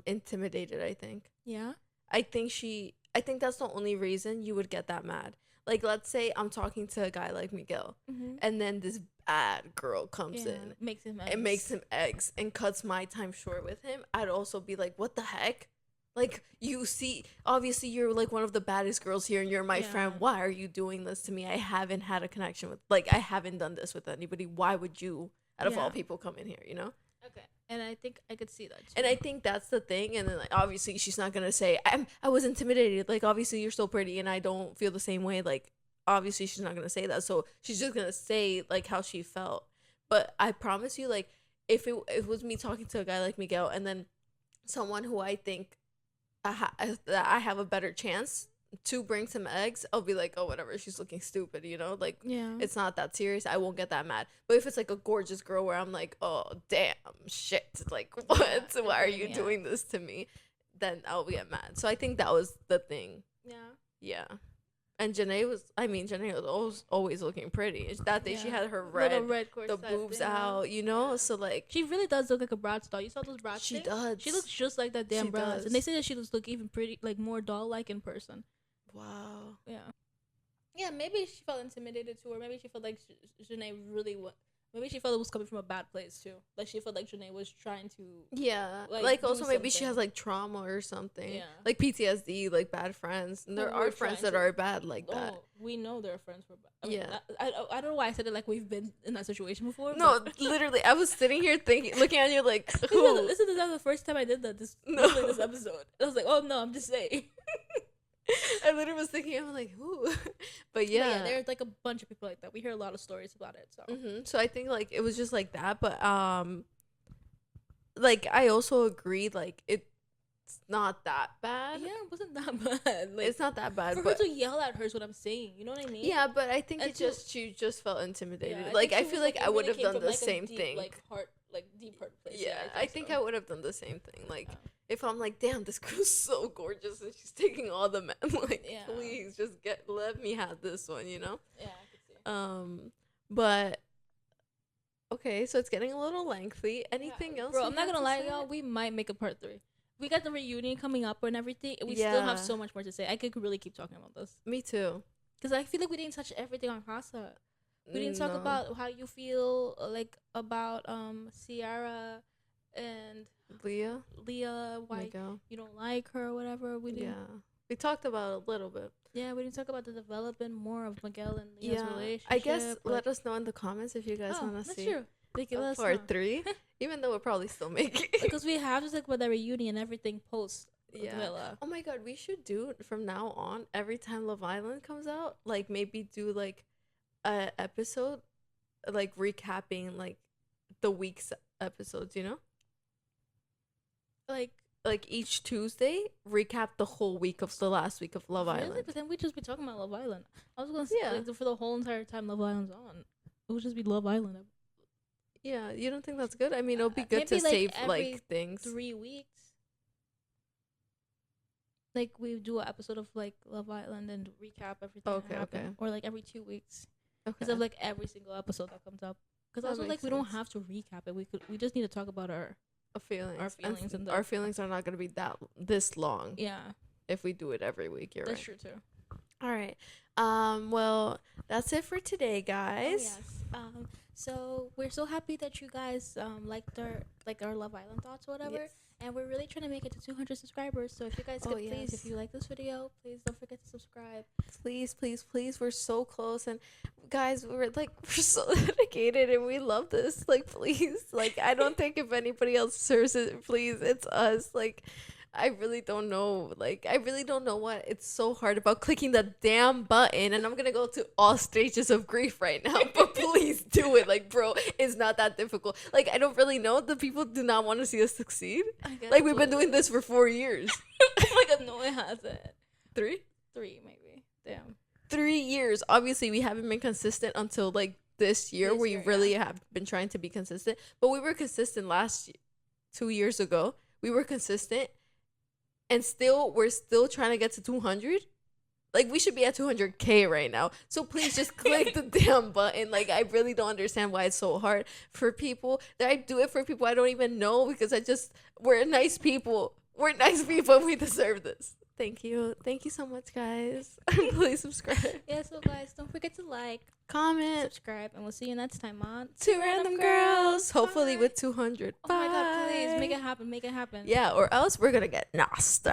Speaker 2: intimidated. I think. Yeah. I think that's the only reason you would get that mad. Like, let's say I'm talking to a guy like Miguel, and then this bad girl comes in, makes him eggs, and cuts my time short with him. I'd also be like, what the heck? Like, you see, obviously you're like one of the baddest girls here, and you're my friend. Why are you doing this to me? I haven't had a connection with, like, I haven't done this with anybody. Why would you, out of all people, come in here? You know?
Speaker 1: Okay. And I think I could see that too.
Speaker 2: And I think that's the thing. And then, like, obviously she's not gonna say I was intimidated. Like, obviously you're so pretty and I don't feel the same way. Like, obviously she's not gonna say that. So she's just gonna say like how she felt. But I promise you, like, if it was me talking to a guy like Miguel and then someone who I think that I have a better chance to bring some eggs, I'll be like, oh, whatever, she's looking stupid, you know? Like, it's not that serious. I won't get that mad. But if it's like a gorgeous girl where I'm like, oh, damn, shit, like, what? Why are you doing this to me? Then I'll get mad. So I think that was the thing. Yeah. And Janae was always looking pretty. It's that day she had her red the boobs out, you know? So, like,
Speaker 1: she really does look like a Bratz doll. You saw those Bratz
Speaker 2: She does.
Speaker 1: She looks just like that damn Bratz. And they say that she looks even pretty, like, more doll-like in person. Wow. Yeah, maybe she felt intimidated too, or maybe she felt like Janae really maybe she felt it was coming from a bad place too. Like she felt like Janae was trying to. Yeah. Like also maybe she has like trauma or something. Yeah. Like PTSD, like bad friends. And there are friends that are bad like that. We know there are friends who are bad. I mean, I don't know why I said it like we've been in that situation before.
Speaker 2: No, literally, I was sitting here looking at you like, who?
Speaker 1: This is the first time I did that. This episode. I was like, oh no, I'm just saying.
Speaker 2: I literally was thinking, I'm like, who? But
Speaker 1: yeah, there's like a bunch of people like that. We hear a lot of stories about it. So
Speaker 2: So I think like it was just like that, but like I also agreed like it's not that bad.
Speaker 1: yeah, it wasn't that bad. Like,
Speaker 2: It's not that bad,
Speaker 1: for her
Speaker 2: but
Speaker 1: to yell at her is what I'm saying. You know what I mean?
Speaker 2: yeah, but I think
Speaker 1: And
Speaker 2: she just felt intimidated.
Speaker 1: Yeah,
Speaker 2: like I
Speaker 1: think she
Speaker 2: feel
Speaker 1: was,
Speaker 2: like
Speaker 1: it
Speaker 2: I would
Speaker 1: really
Speaker 2: have
Speaker 1: came
Speaker 2: done
Speaker 1: from,
Speaker 2: the
Speaker 1: like, a
Speaker 2: same
Speaker 1: deep,
Speaker 2: thing.
Speaker 1: like deep hurt place.
Speaker 2: Yeah, I think
Speaker 1: so.
Speaker 2: I would have done the same thing. Like
Speaker 1: Yeah.
Speaker 2: if I'm like, damn, this girl's so gorgeous and she's taking all the men. Like,
Speaker 1: Yeah.
Speaker 2: please just let me have this one, you know?
Speaker 1: Yeah, I could see.
Speaker 2: But okay, so it's getting a little lengthy. Anything else?
Speaker 1: Bro,
Speaker 2: you
Speaker 1: I'm not
Speaker 2: have
Speaker 1: gonna
Speaker 2: to
Speaker 1: lie,
Speaker 2: say?
Speaker 1: y'all. We might make a part 3. We got the reunion coming up and everything. And we still have so much more to say. I could really keep talking about this.
Speaker 2: Me too.
Speaker 1: Because I feel like we didn't touch everything on Casa. We didn't talk about how you feel like about Ciara and
Speaker 2: Leah.
Speaker 1: why you don't like her or whatever. We didn't.
Speaker 2: Yeah. We talked about it a little bit.
Speaker 1: Yeah, we didn't talk about the development more of Miguel and Leah's relationship.
Speaker 2: I guess
Speaker 1: like,
Speaker 2: let us know in the comments if you guys want to
Speaker 1: that's
Speaker 2: see
Speaker 1: true. They can let us
Speaker 2: part
Speaker 1: know.
Speaker 2: 3, even though we'll probably still make it.
Speaker 1: Because we have to talk about the reunion and everything post Villa.
Speaker 2: Oh my god, we should do from now on every time Love Island comes out, like maybe do like a episode like recapping like the week's episodes, you know? Like each Tuesday recap the whole week of the last week of Love Island.
Speaker 1: But then we'd just be talking about Love Island. I was gonna say like, for the whole entire time Love Island's on, it would just be Love Island.
Speaker 2: Yeah, you don't think that's good? I mean, it'll be good to
Speaker 1: Maybe, like,
Speaker 2: save
Speaker 1: every
Speaker 2: like things.
Speaker 1: 3 weeks. Like we do an episode of like Love Island and recap everything that happened. Or like every 2 weeks. Instead of like every single episode that comes up. Because also like we don't have to recap it. We just need to talk about our feelings and
Speaker 2: our feelings are not going to be this long.
Speaker 1: Yeah.
Speaker 2: If we do it every week, you're right.
Speaker 1: That's true too.
Speaker 2: All right. Well, that's it for today, guys.
Speaker 1: Oh, yes. So we're so happy that you guys liked our Love Island thoughts or whatever. Yes. And we're really trying to make it to 200 subscribers. So if you guys could please, if you like this video, please don't forget to subscribe.
Speaker 2: Please, please, please. We're so close. And guys, we're so dedicated and we love this. Like, please. Like, I don't think if anybody else serves it, please, it's us. Like, I really don't know. Like, I really don't know what it's so hard about clicking the damn button. And I'm going to go to all stages of grief right now. But please do it. Like, bro, it's not that difficult. Like, I don't really know. The people do not want to see us succeed. Like, we've been doing this for 4 years.
Speaker 1: Oh my god, no, it hasn't.
Speaker 2: 3?
Speaker 1: 3, maybe. Damn.
Speaker 2: 3 years. Obviously, we haven't been consistent until, like, this year. We really have been trying to be consistent. But we were consistent 2 years ago. We were consistent. And we're still trying to get to 200. Like, we should be at 200K right now. So please just click the damn button. Like, I really don't understand why it's so hard for people. That I do it for people I don't even know because we're nice people. We're nice people and we deserve this. Thank you. Thank you so much, guys. Please subscribe.
Speaker 1: Yeah, so guys, don't forget to like,
Speaker 2: comment,
Speaker 1: subscribe, and we'll see you next time on
Speaker 2: Two Random Girls. Hopefully with 200.
Speaker 1: Oh my god, please make it happen. Make it happen.
Speaker 2: Yeah, or else we're gonna get nasty.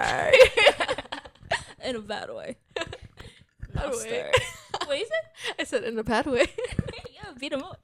Speaker 1: In a bad way.
Speaker 2: Nasty.
Speaker 1: What is it?
Speaker 2: I said in a bad way.
Speaker 1: Yeah, beat him up.